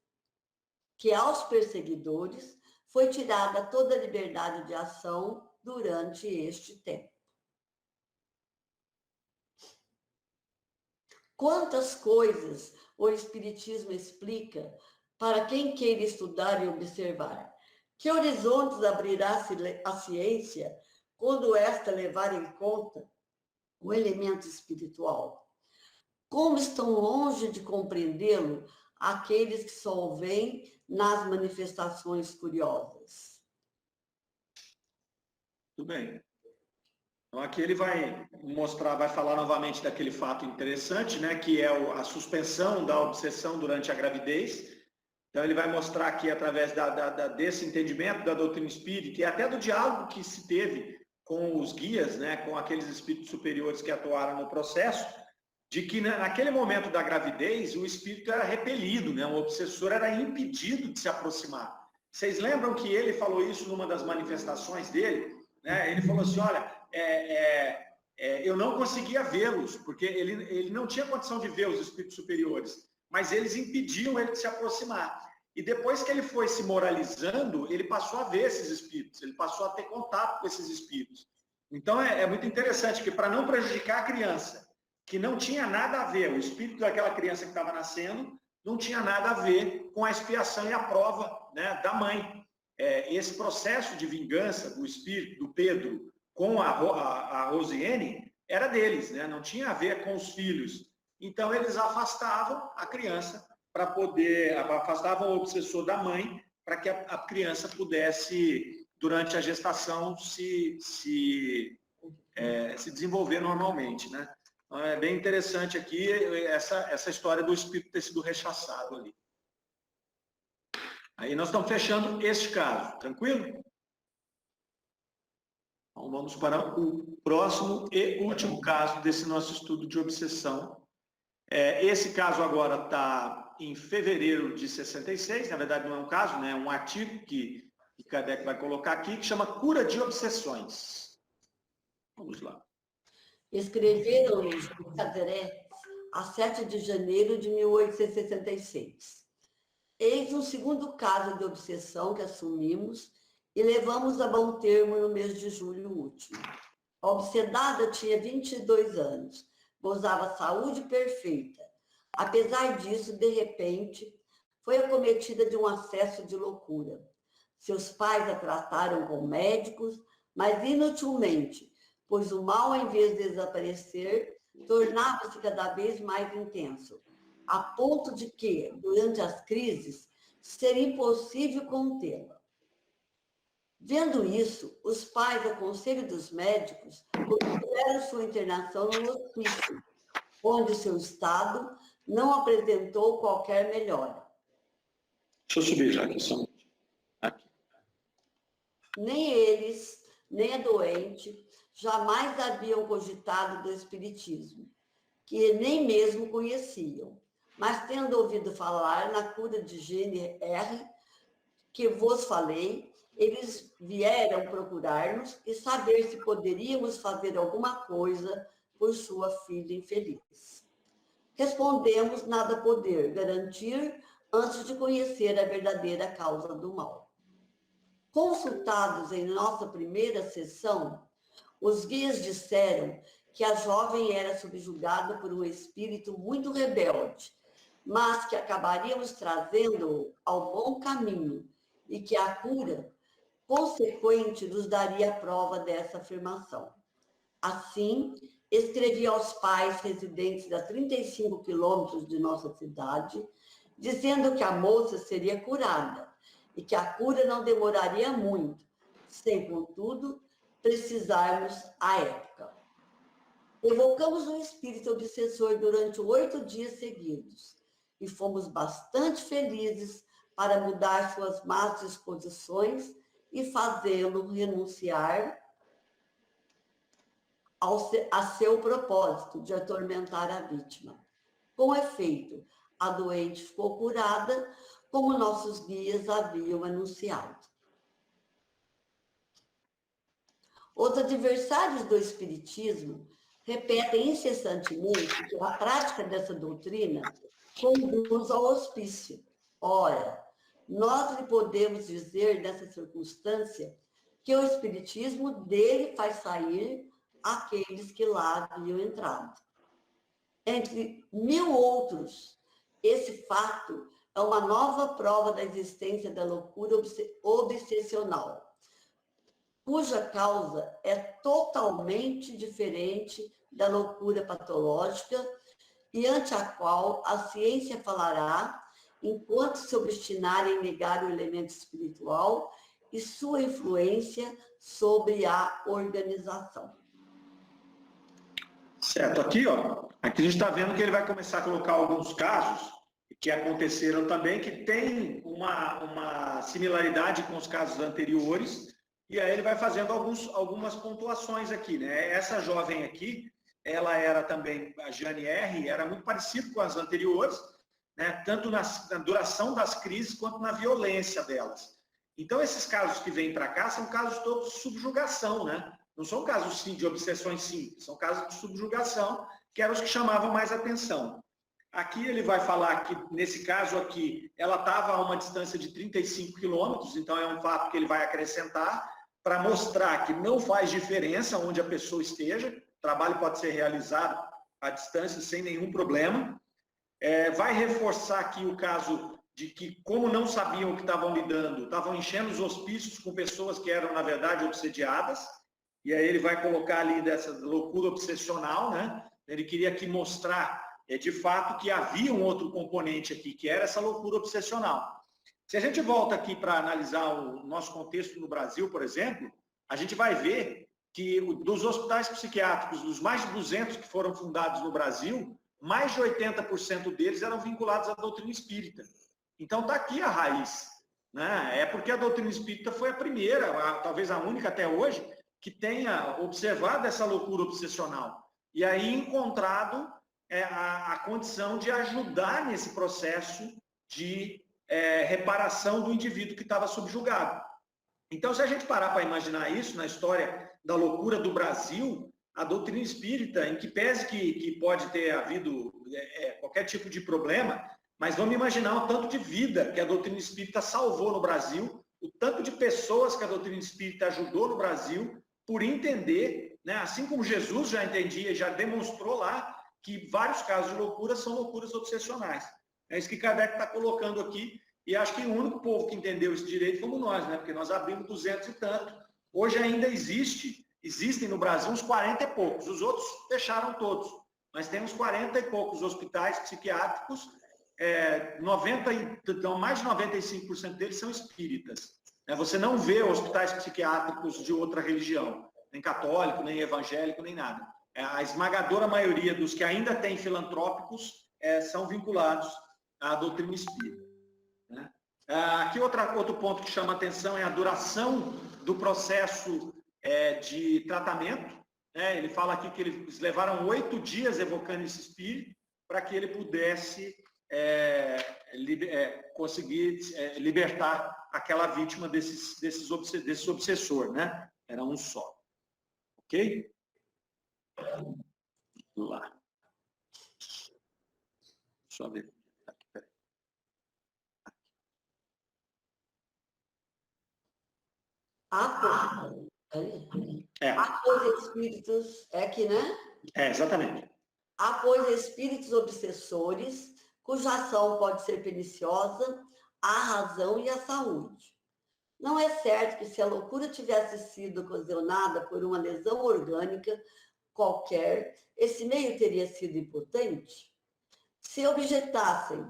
[SPEAKER 3] foi tirada toda a liberdade de ação durante este tempo. Quantas coisas o Espiritismo explica para quem queira estudar e observar? Que horizontes abrirá a ciência quando esta levar em conta o elemento espiritual? Como estão longe de compreendê-lo aqueles que só o veem nas manifestações curiosas?
[SPEAKER 1] Tudo bem. Então, aqui ele vai falar novamente daquele fato interessante, né, que é a suspensão da obsessão durante a gravidez. Então, ele vai mostrar aqui, através desse entendimento da doutrina espírita e até do diálogo que se teve com os guias, né, com aqueles espíritos superiores que atuaram no processo, de que naquele momento da gravidez o espírito era repelido, né, o obsessor era impedido de se aproximar. Vocês lembram que ele falou isso numa das manifestações dele? Né? Ele falou assim, olha, eu não conseguia vê-los, porque ele não tinha condição de ver os espíritos superiores, mas eles impediam ele de se aproximar. E depois que ele foi se moralizando, ele passou a ver esses espíritos, ele passou a ter contato com esses espíritos. Então é muito interessante que, para não prejudicar a criança, que não tinha nada a ver, o espírito daquela criança que estava nascendo não tinha nada a ver com a expiação e a prova, né, da mãe. Esse processo de vingança do espírito, do Pedro, com a Rosiane, era deles, né? Não tinha a ver com os filhos. Então, eles afastavam a criança afastavam o obsessor da mãe para que a criança pudesse, durante a gestação, se desenvolver normalmente, né? Então, é bem interessante aqui essa história do espírito ter sido rechaçado ali. Aí nós estamos fechando este caso, tranquilo? Então vamos para o próximo e último caso desse nosso estudo de obsessão. Esse caso agora está em fevereiro de 66, na verdade não é um caso, né? É um artigo que Kardec vai colocar aqui, que chama Cura de Obsessões. Vamos lá.
[SPEAKER 3] Escreveram-nos em Caderé a 7 de janeiro de 1866. Eis um segundo caso de obsessão que assumimos e levamos a bom termo no mês de julho último. A obsedada tinha 22 anos, gozava saúde perfeita. Apesar disso, de repente, foi acometida de um acesso de loucura. Seus pais a trataram com médicos, mas inutilmente, pois o mal, em vez de desaparecer, tornava-se cada vez mais intenso, a ponto de que, durante as crises, seria impossível contê-la. Vendo isso, os pais, a conselho dos médicos, propuseram sua internação no hospício, onde seu estado não apresentou qualquer melhora.
[SPEAKER 1] Deixa eu subir já aqui, só. Aqui.
[SPEAKER 3] Nem eles, nem a doente, jamais haviam cogitado do espiritismo, que nem mesmo conheciam. Mas, tendo ouvido falar na cura de Gene R, que vos falei, eles vieram procurar-nos e saber se poderíamos fazer alguma coisa por sua filha infeliz. Respondemos nada poder garantir antes de conhecer a verdadeira causa do mal. Consultados em nossa primeira sessão, os guias disseram que a jovem era subjugada por um espírito muito rebelde, mas que acabaríamos trazendo-o ao bom caminho e que a cura consequente nos daria prova dessa afirmação. Assim, escrevi aos pais residentes a 35 quilômetros de nossa cidade, dizendo que a moça seria curada e que a cura não demoraria muito, sem, contudo, precisarmos à época. Evocamos o espírito obsessor durante 8 dias seguidos e fomos bastante felizes para mudar suas más disposições e fazê-lo renunciar a seu propósito de atormentar a vítima. Com efeito, a doente ficou curada, como nossos guias haviam anunciado. Os adversários do Espiritismo repetem incessantemente que a prática dessa doutrina conduz ao hospício. Ora, nós lhe podemos dizer, nessa circunstância, que o Espiritismo dele faz sair aqueles que lá haviam entrado. Entre 1000 outros, esse fato é uma nova prova da existência da loucura obsessional, cuja causa é totalmente diferente da loucura patológica e ante a qual a ciência falará enquanto se obstinarem em negar o elemento espiritual e sua influência sobre a organização.
[SPEAKER 1] Certo, aqui a gente está vendo que ele vai começar a colocar alguns casos que aconteceram também, que tem uma similaridade com os casos anteriores, e aí ele vai fazendo algumas pontuações aqui, né? Essa jovem aqui, ela era também, a Jane R., era muito parecida com as anteriores, né? Tanto na duração das crises quanto na violência delas. Então, esses casos que vêm para cá são casos todos de subjugação, né? Não são casos sim, de obsessões simples, são casos de subjugação, que eram os que chamavam mais atenção. Aqui ele vai falar que, nesse caso aqui, ela estava a uma distância de 35 quilômetros, então é um fato que ele vai acrescentar, para mostrar que não faz diferença onde a pessoa esteja, o trabalho pode ser realizado à distância sem nenhum problema. Vai reforçar aqui o caso de que, como não sabiam o que estavam lidando, estavam enchendo os hospícios com pessoas que eram, na verdade, obsediadas, e aí ele vai colocar ali dessa loucura obsessional, né? Ele queria aqui mostrar, de fato, que havia um outro componente aqui, que era essa loucura obsessional. Se a gente volta aqui para analisar o nosso contexto no Brasil, por exemplo, a gente vai ver que dos hospitais psiquiátricos, dos mais de 200 que foram fundados no Brasil, mais de 80% deles eram vinculados à doutrina espírita. Então está aqui a raiz, né? É porque a doutrina espírita foi a primeira, talvez a única até hoje, que tenha observado essa loucura obsessional. E aí encontrado a condição de ajudar nesse processo de reparação do indivíduo que estava subjugado. Então, se a gente parar para imaginar isso na história da loucura do Brasil, a doutrina espírita, em que pese que pode ter havido qualquer tipo de problema, mas vamos imaginar o tanto de vida que a doutrina espírita salvou no Brasil, o tanto de pessoas que a doutrina espírita ajudou no Brasil, por entender, né, assim como Jesus já entendia e já demonstrou lá, que vários casos de loucura são loucuras obsessionais. É isso que Kardec está colocando aqui, e acho que o único povo que entendeu esse direito fomos nós, né? Porque nós abrimos 200 e tanto. Hoje ainda existem no Brasil uns 40 e poucos, os outros fecharam todos, mas temos 40 e poucos hospitais psiquiátricos, então mais de 95% deles são espíritas. Você não vê hospitais psiquiátricos de outra religião, nem católico, nem evangélico, nem nada. A esmagadora maioria dos que ainda têm filantrópicos são vinculados à doutrina espírita, né? Aqui outro ponto que chama atenção é a duração do processo de tratamento, né? Ele fala aqui que eles levaram 8 dias evocando esse espírito para que ele pudesse conseguir libertar aquela vítima desse obsessor, né? Era um só. Ok? Vamos lá. Deixa eu ver.
[SPEAKER 3] Há, pois, espíritos... É aqui, né?
[SPEAKER 1] Exatamente.
[SPEAKER 3] Há, pois, espíritos obsessores, cuja ação pode ser perniciosa à razão e à saúde. Não é certo que, se a loucura tivesse sido ocasionada por uma lesão orgânica qualquer, esse meio teria sido impotente? Se objetassem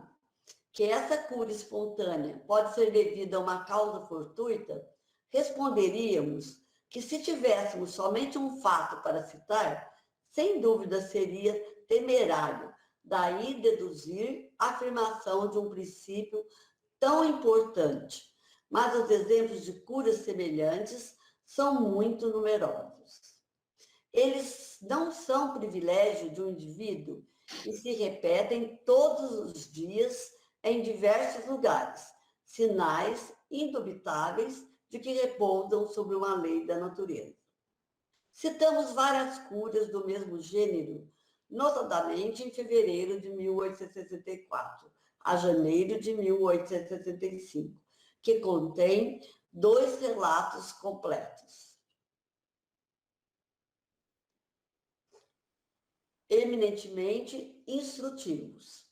[SPEAKER 3] que essa cura espontânea pode ser devida a uma causa fortuita, responderíamos que se tivéssemos somente um fato para citar, sem dúvida seria temerário daí deduzir a afirmação de um princípio tão importante, mas os exemplos de curas semelhantes são muito numerosos. Eles não são privilégio de um indivíduo e se repetem todos os dias em diversos lugares, sinais indubitáveis de que repousam sobre uma lei da natureza. Citamos várias curas do mesmo gênero, notadamente em fevereiro de 1864 a janeiro de 1865, que contém 2 relatos completos. Eminentemente instrutivos.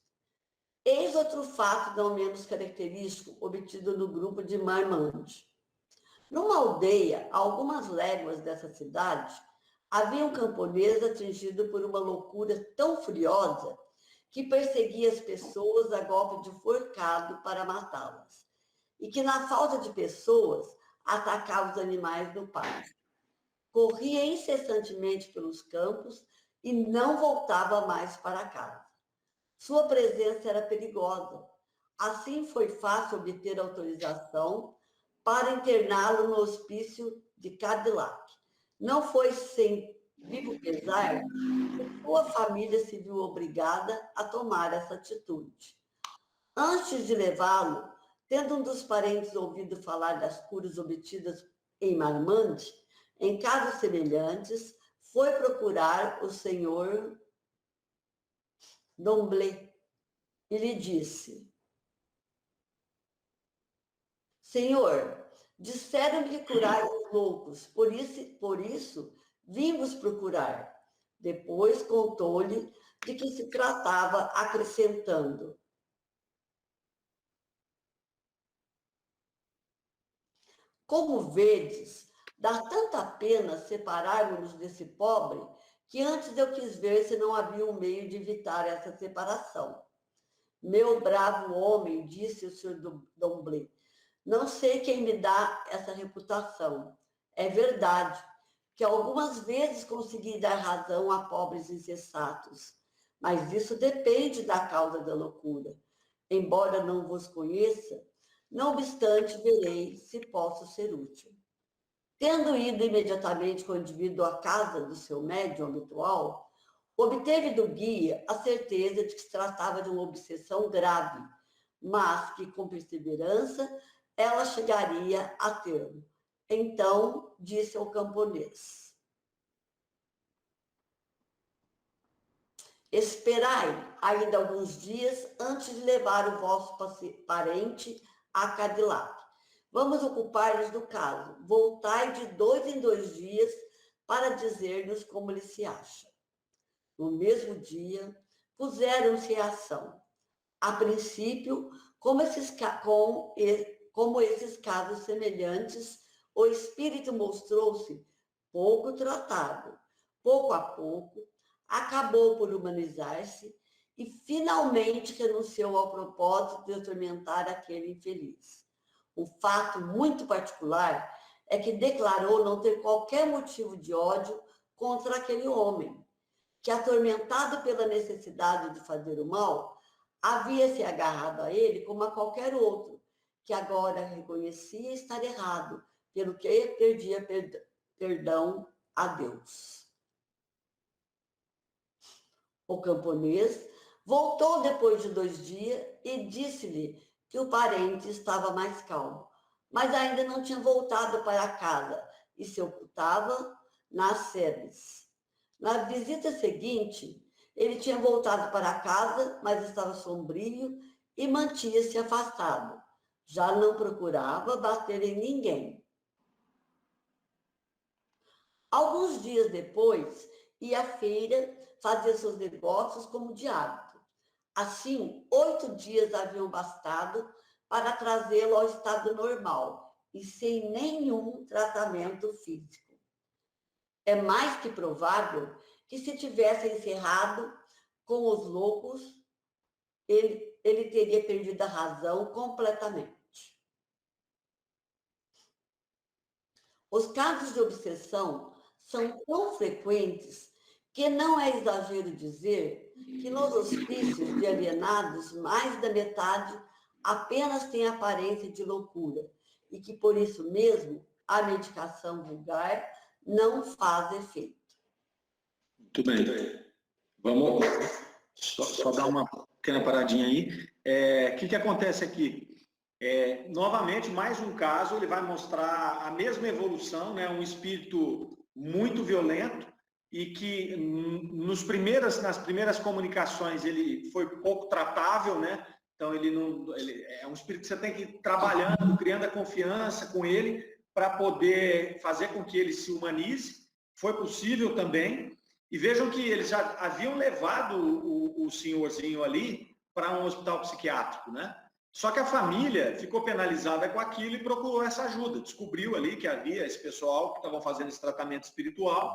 [SPEAKER 3] Eis outro fato não menos característico obtido no grupo de Marmande. Numa aldeia, a algumas léguas dessa cidade, havia um camponês atingido por uma loucura tão furiosa que perseguia as pessoas a golpe de forcado para matá-las, e que, na falta de pessoas, atacava os animais no pasto. Corria incessantemente pelos campos e não voltava mais para casa. Sua presença era perigosa. Assim foi fácil obter autorização para interná-lo no hospício de Cadillac. Não foi sem vivo pesar que sua família se viu obrigada a tomar essa atitude. Antes de levá-lo, tendo um dos parentes ouvido falar das curas obtidas em Marmande, em casos semelhantes, foi procurar o senhor Domblé e lhe disse: Senhor, disseram-me que curai os loucos, por isso vim vos procurar. Depois contou-lhe de que se tratava, acrescentando: Como vedes, dá tanta pena separarmos-nos desse pobre, que antes eu quis ver se não havia um meio de evitar essa separação. Meu bravo homem, disse o senhor Domblé, não sei quem me dá essa reputação. É verdade que algumas vezes consegui dar razão a pobres insensatos, mas isso depende da causa da loucura. Embora não vos conheça, não obstante verei se posso ser útil. Tendo ido imediatamente com o indivíduo à casa do seu médium habitual, obteve do guia a certeza de que se tratava de uma obsessão grave, mas que, com perseverança, ela chegaria a termo. Então, disse ao camponês: Esperai ainda alguns dias antes de levar o vosso parente a Cadillac. Vamos ocupar-nos do caso. Voltai de 2 em 2 dias para dizer-nos como ele se acha. No mesmo dia, puseram-se em ação. A princípio, como esses casos semelhantes, o espírito mostrou-se pouco tratado. Pouco a pouco, acabou por humanizar-se e finalmente renunciou ao propósito de atormentar aquele infeliz. Um fato muito particular é que declarou não ter qualquer motivo de ódio contra aquele homem, que, atormentado pela necessidade de fazer o mal, havia se agarrado a ele como a qualquer outro, que agora reconhecia estar errado, pelo que perdia perdão a Deus. O camponês voltou depois de 2 dias e disse-lhe que o parente estava mais calmo, mas ainda não tinha voltado para casa e se ocultava nas sebes. Na visita seguinte, ele tinha voltado para casa, mas estava sombrio e mantinha-se afastado. Já não procurava bater em ninguém. Alguns dias depois, ia à feira fazer seus negócios como de hábito. Assim, 8 dias haviam bastado para trazê-lo ao estado normal e sem nenhum tratamento físico. É mais que provável que, se tivesse encerrado com os loucos, ele teria perdido a razão completamente. Os casos de obsessão são tão frequentes que não é exagero dizer que nos hospícios de alienados, mais da metade apenas tem aparência de loucura e que, por isso mesmo, a medicação vulgar não faz efeito.
[SPEAKER 1] Muito bem. Vamos só dar uma pequena paradinha aí. O que acontece aqui? Novamente, mais um caso, ele vai mostrar a mesma evolução, né? Um espírito muito violento e que nas primeiras comunicações ele foi pouco tratável, né? Então ele é um espírito que você tem que ir trabalhando, criando a confiança com ele para poder fazer com que ele se humanize. Foi possível também. E vejam que eles já haviam levado o senhorzinho ali para um hospital psiquiátrico, né? Só que a família ficou penalizada com aquilo e procurou essa ajuda. Descobriu ali que havia esse pessoal que estavam fazendo esse tratamento espiritual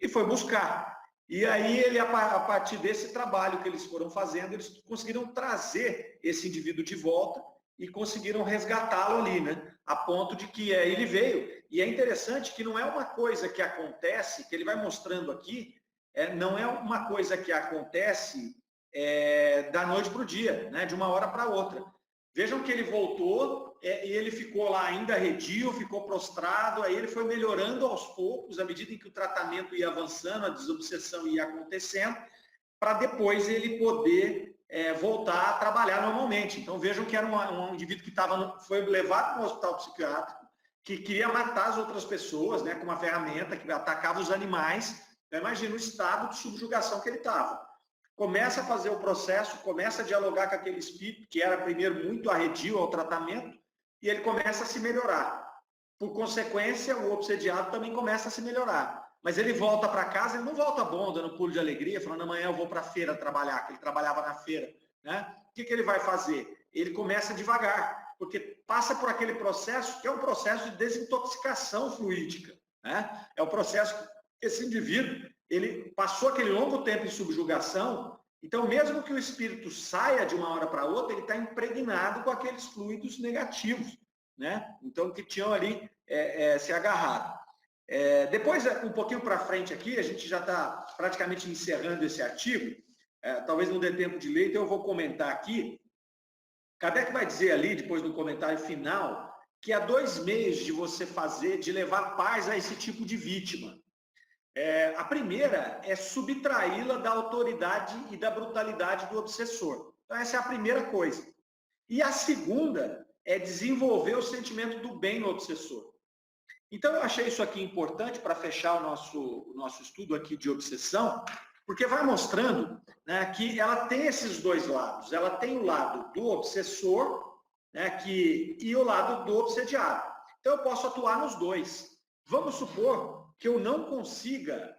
[SPEAKER 1] e foi buscar. E aí, a partir desse trabalho que eles foram fazendo, eles conseguiram trazer esse indivíduo de volta e conseguiram resgatá-lo ali, né? A ponto de que ele veio. E é interessante que não é uma coisa que acontece, que ele vai mostrando aqui, não é uma coisa que acontece da noite para o dia, né? De uma hora para outra. Vejam que ele voltou e ele ficou lá ainda arredio, ficou prostrado, aí ele foi melhorando aos poucos, à medida em que o tratamento ia avançando, a desobsessão ia acontecendo, para depois ele poder voltar a trabalhar normalmente. Então vejam que era um indivíduo que foi levado para um hospital psiquiátrico, que queria matar as outras pessoas, né, com uma ferramenta que atacava os animais. Então imagina o estado de subjugação que ele estava. Começa a fazer o processo, começa a dialogar com aquele espírito, que era primeiro muito arredio ao tratamento, e ele começa a se melhorar. Por consequência, o obsediado também começa a se melhorar. Mas ele volta para casa, ele não volta bom, dando pulo de alegria, falando amanhã eu vou para a feira trabalhar, que ele trabalhava na feira, né? O que ele vai fazer? Ele começa devagar, porque passa por aquele processo, que é um processo de desintoxicação fluídica, né? É o processo que esse indivíduo, ele passou aquele longo tempo em subjugação, então mesmo que o espírito saia de uma hora para outra, ele está impregnado com aqueles fluidos negativos, né? Então que tinham ali se agarrado. Depois, um pouquinho para frente aqui, a gente já está praticamente encerrando esse artigo, talvez não dê tempo de ler, então eu vou comentar aqui. Kardec vai dizer ali, depois do comentário final, que há 2 meios de você de levar paz a esse tipo de vítima. A primeira é subtraí-la da autoridade e da brutalidade do obsessor. Então, essa é a primeira coisa. E a segunda é desenvolver o sentimento do bem no obsessor. Então, eu achei isso aqui importante para fechar o nosso estudo aqui de obsessão, porque vai mostrando, né, que ela tem esses dois lados. Ela tem o lado do obsessor, né, e o lado do obsediado. Então, eu posso atuar nos dois. Vamos supor que eu não consiga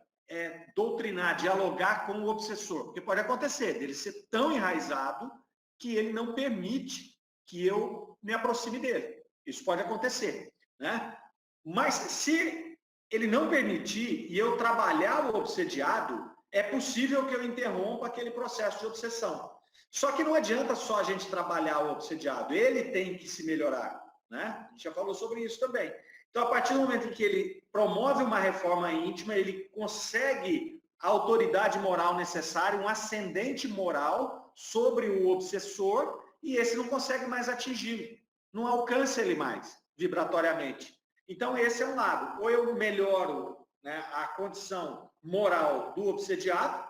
[SPEAKER 1] doutrinar, dialogar com o obsessor, porque pode acontecer dele ser tão enraizado que ele não permite que eu me aproxime dele. Isso pode acontecer, né? Mas se ele não permitir e eu trabalhar o obsediado, é possível que eu interrompa aquele processo de obsessão. Só que não adianta só a gente trabalhar o obsediado, ele tem que se melhorar, né? A gente já falou sobre isso também. Então, a partir do momento em que ele promove uma reforma íntima, ele consegue a autoridade moral necessária, um ascendente moral sobre o obsessor, e esse não consegue mais atingi-lo, não alcança ele mais, vibratoriamente. Então, esse é um lado. Ou eu melhoro, né, a condição moral do obsediado,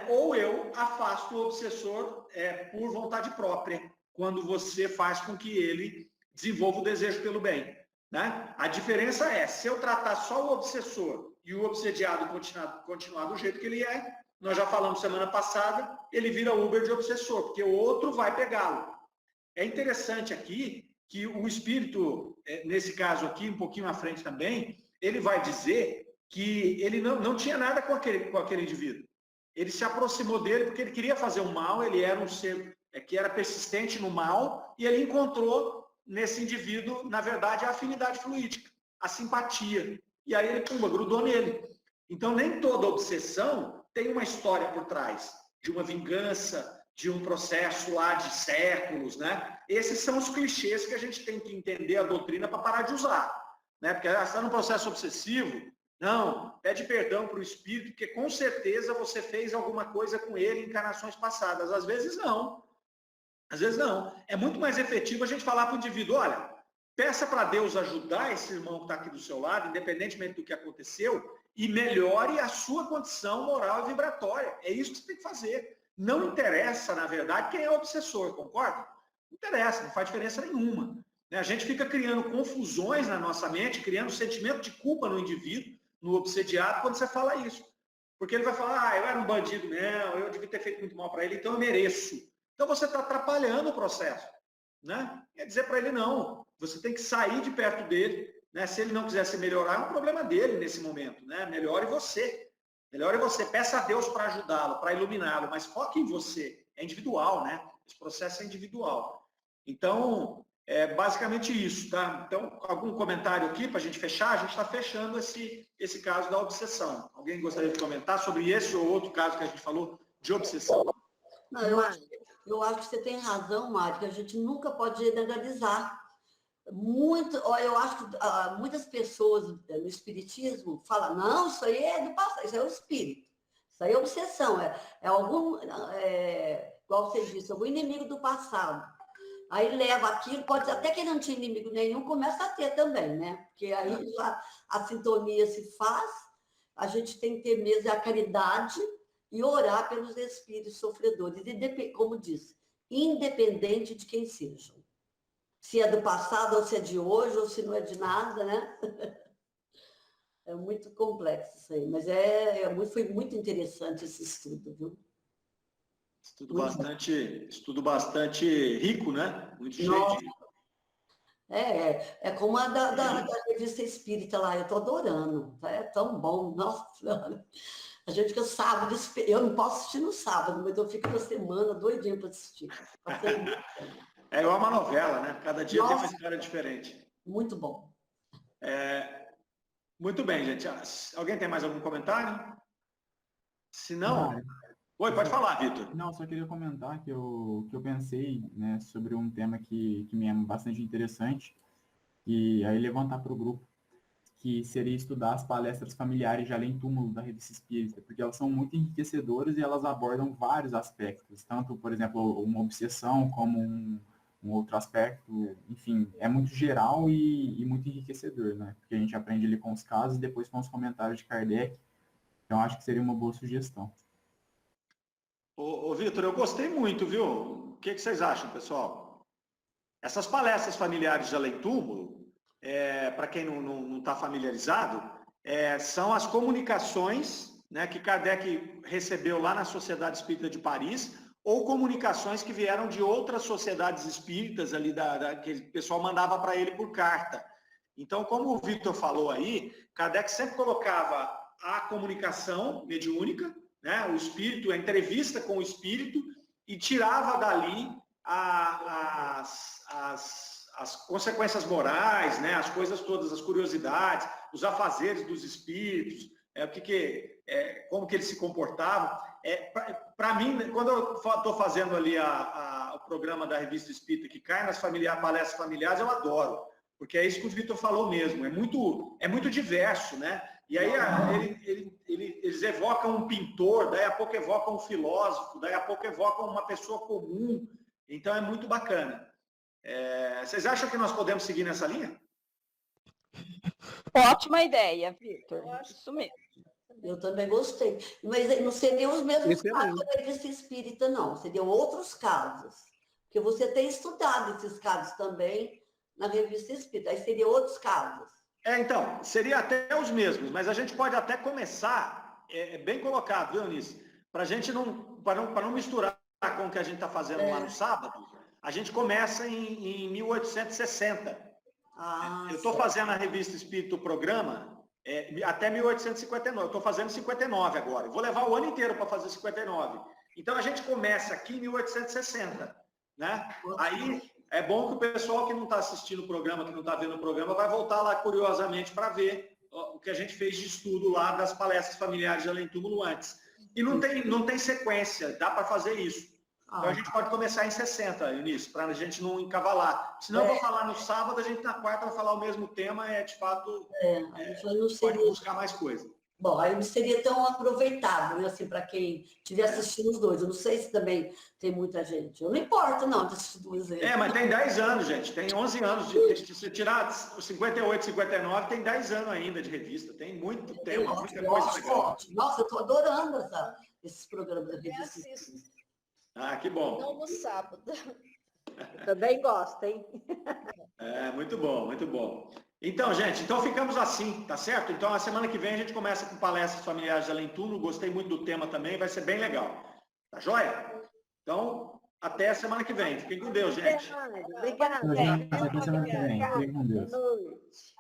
[SPEAKER 1] ou eu afasto o obsessor por vontade própria, quando você faz com que ele desenvolva o desejo pelo bem. Né? A diferença se eu tratar só o obsessor e o obsediado continuar do jeito que ele nós já falamos semana passada, ele vira Uber de obsessor, porque o outro vai pegá-lo. É interessante aqui que o espírito, nesse caso aqui, um pouquinho à frente também, ele vai dizer que ele não tinha nada com aquele indivíduo. Ele se aproximou dele porque ele queria fazer o mal, ele era um ser que era persistente no mal, e ele encontrou nesse indivíduo, na verdade, a afinidade fluídica, a simpatia. E aí ele, grudou nele. Então, nem toda obsessão tem uma história por trás, de uma vingança, de um processo lá de séculos, né? Esses são os clichês que a gente tem que entender a doutrina para parar de usar. né? Porque está num processo obsessivo. Não, pede perdão para o espírito, porque com certeza você fez alguma coisa com ele em encarnações passadas. Às vezes não. Às vezes não. É muito mais efetivo a gente falar para o indivíduo, olha, peça para Deus ajudar esse irmão que está aqui do seu lado, independentemente do que aconteceu, e melhore a sua condição moral e vibratória. É isso que você tem que fazer. Não interessa, na verdade, quem é o obsessor, concorda? Não interessa, não faz diferença nenhuma. A gente fica criando confusões na nossa mente, criando sentimento de culpa no indivíduo, no obsediado, quando você fala isso. Porque ele vai falar, eu era um bandido mesmo, eu devia ter feito muito mal para ele, então eu mereço. Então você está atrapalhando o processo. Né? Quer dizer para ele, não. Você tem que sair de perto dele. Né? Se ele não quiser se melhorar, é um problema dele nesse momento. Né? Melhore você. Melhore você. Peça a Deus para ajudá-lo, para iluminá-lo, mas foque em você. É individual, né? Esse processo é individual. Então, é basicamente isso, tá? Então, algum comentário aqui para a gente fechar? A gente está fechando esse caso da obsessão. Alguém gostaria de comentar sobre esse ou outro caso que a gente falou de obsessão?
[SPEAKER 3] Não, eu acho que você tem razão, Mário, que a gente nunca pode generalizar. Eu acho que muitas pessoas no espiritismo falam, não, isso aí é do passado, isso é o espírito, isso aí é obsessão, igual você disse, algum inimigo do passado. Aí leva aquilo, pode até que não tinha inimigo nenhum, começa a ter também, né? Porque aí já a sintonia se faz, a gente tem que ter mesmo a caridade e orar pelos espíritos sofredores, como disse, independente de quem sejam. Se é do passado, ou se é de hoje, ou se não é de nada, né? É muito complexo isso aí, mas foi muito interessante esse estudo, viu?
[SPEAKER 1] Estudo bastante rico, né? Muito cheio de...
[SPEAKER 3] É como a da revista espírita lá, eu estou adorando, é tão bom, nossa, a gente fica sábado, eu não posso assistir no sábado, mas eu fico na semana doidinha para assistir.
[SPEAKER 1] É igual uma novela, né? Cada dia tem uma história diferente.
[SPEAKER 3] Muito bom.
[SPEAKER 1] Muito bem, gente. Alguém tem mais algum comentário? Se não... Oi, pode falar, Vitor.
[SPEAKER 4] Não, só queria comentar que eu pensei, né, sobre um tema que me é bastante interessante, e aí levantar para o grupo, que seria estudar as palestras familiares de Além Túmulo da Revista Espírita, porque elas são muito enriquecedoras e elas abordam vários aspectos, tanto, por exemplo, uma obsessão como um outro aspecto, enfim, é muito geral e muito enriquecedor, né? Porque a gente aprende ali com os casos e depois com os comentários de Kardec, então acho que seria uma boa sugestão.
[SPEAKER 1] Ô Vitor, eu gostei muito, viu? O que vocês acham, pessoal? Essas palestras familiares de Além Túmulo, para quem não está familiarizado, são as comunicações, né, que Kardec recebeu lá na Sociedade Espírita de Paris, ou comunicações que vieram de outras sociedades espíritas ali, que o pessoal mandava para ele por carta. Então, como o Vitor falou aí, Kardec sempre colocava a comunicação mediúnica, né, o espírito, a entrevista com o espírito, e tirava dali as consequências morais, né, as coisas todas, as curiosidades, os afazeres dos espíritos, como que eles se comportavam. Para mim, quando eu estou fazendo ali o programa da Revista Espírita, que cai nas palestras familiares, eu adoro, porque é isso que o Vitor falou mesmo, é muito diverso, né? E aí eles evocam um pintor, daí a pouco evocam um filósofo, daí a pouco evocam uma pessoa comum. Então é muito bacana. Vocês acham que nós podemos seguir nessa linha?
[SPEAKER 5] Ótima ideia, Vitor. Isso mesmo.
[SPEAKER 3] Eu também gostei. Mas não seriam os mesmos casos da Revista Espírita, não. Seriam outros casos. Porque você tem estudado esses casos também na Revista Espírita. Aí seriam outros casos.
[SPEAKER 1] Então, seria até os mesmos, mas a gente pode até começar, bem colocado, viu, Eunice? Para a gente não misturar com o que a gente está fazendo lá no sábado, a gente começa em 1860. Eu estou fazendo a Revista Espírita, o programa, até 1859. Eu estou fazendo 59 agora. Eu vou levar o ano inteiro para fazer 59. Então, a gente começa aqui em 1860. Né? Aí... É bom que o pessoal que não está assistindo o programa, que não está vendo o programa, vai voltar lá curiosamente para ver o que a gente fez de estudo lá das palestras familiares de Além Túmulo antes. E não tem sequência, dá para fazer isso. Então a gente pode começar em 60, Eunice, para a gente não encavalar. Senão eu vou falar no sábado, a gente na quarta vai falar o mesmo tema, de fato,
[SPEAKER 3] não seria...
[SPEAKER 1] pode buscar mais coisa.
[SPEAKER 3] Bom, aí não seria tão aproveitável, né, assim, para quem estiver assistindo os dois. Eu não sei se também tem muita gente. Eu não importo, não, de assistir duas vezes.
[SPEAKER 1] Mas tem 10 anos, gente. Tem 11 anos. Se você tirar os 58, 59, tem 10 anos ainda de revista. Tem muito tema, muita coisa legal.
[SPEAKER 3] Nossa, eu estou adorando esses programas da revista.
[SPEAKER 6] Eu assisto.
[SPEAKER 1] Que bom.
[SPEAKER 6] Não no sábado.
[SPEAKER 7] Também gosto, hein?
[SPEAKER 1] Muito bom, muito bom. Então, gente, ficamos assim, tá certo? Então, a semana que vem a gente começa com palestras familiares de Além Túmulo. Gostei muito do tema também, vai ser bem legal. Tá joia? Então, até a semana que vem. Fiquem com Deus, gente.
[SPEAKER 7] Obrigada.
[SPEAKER 4] Até semana que vem. Fiquem com Deus.
[SPEAKER 7] Boa noite.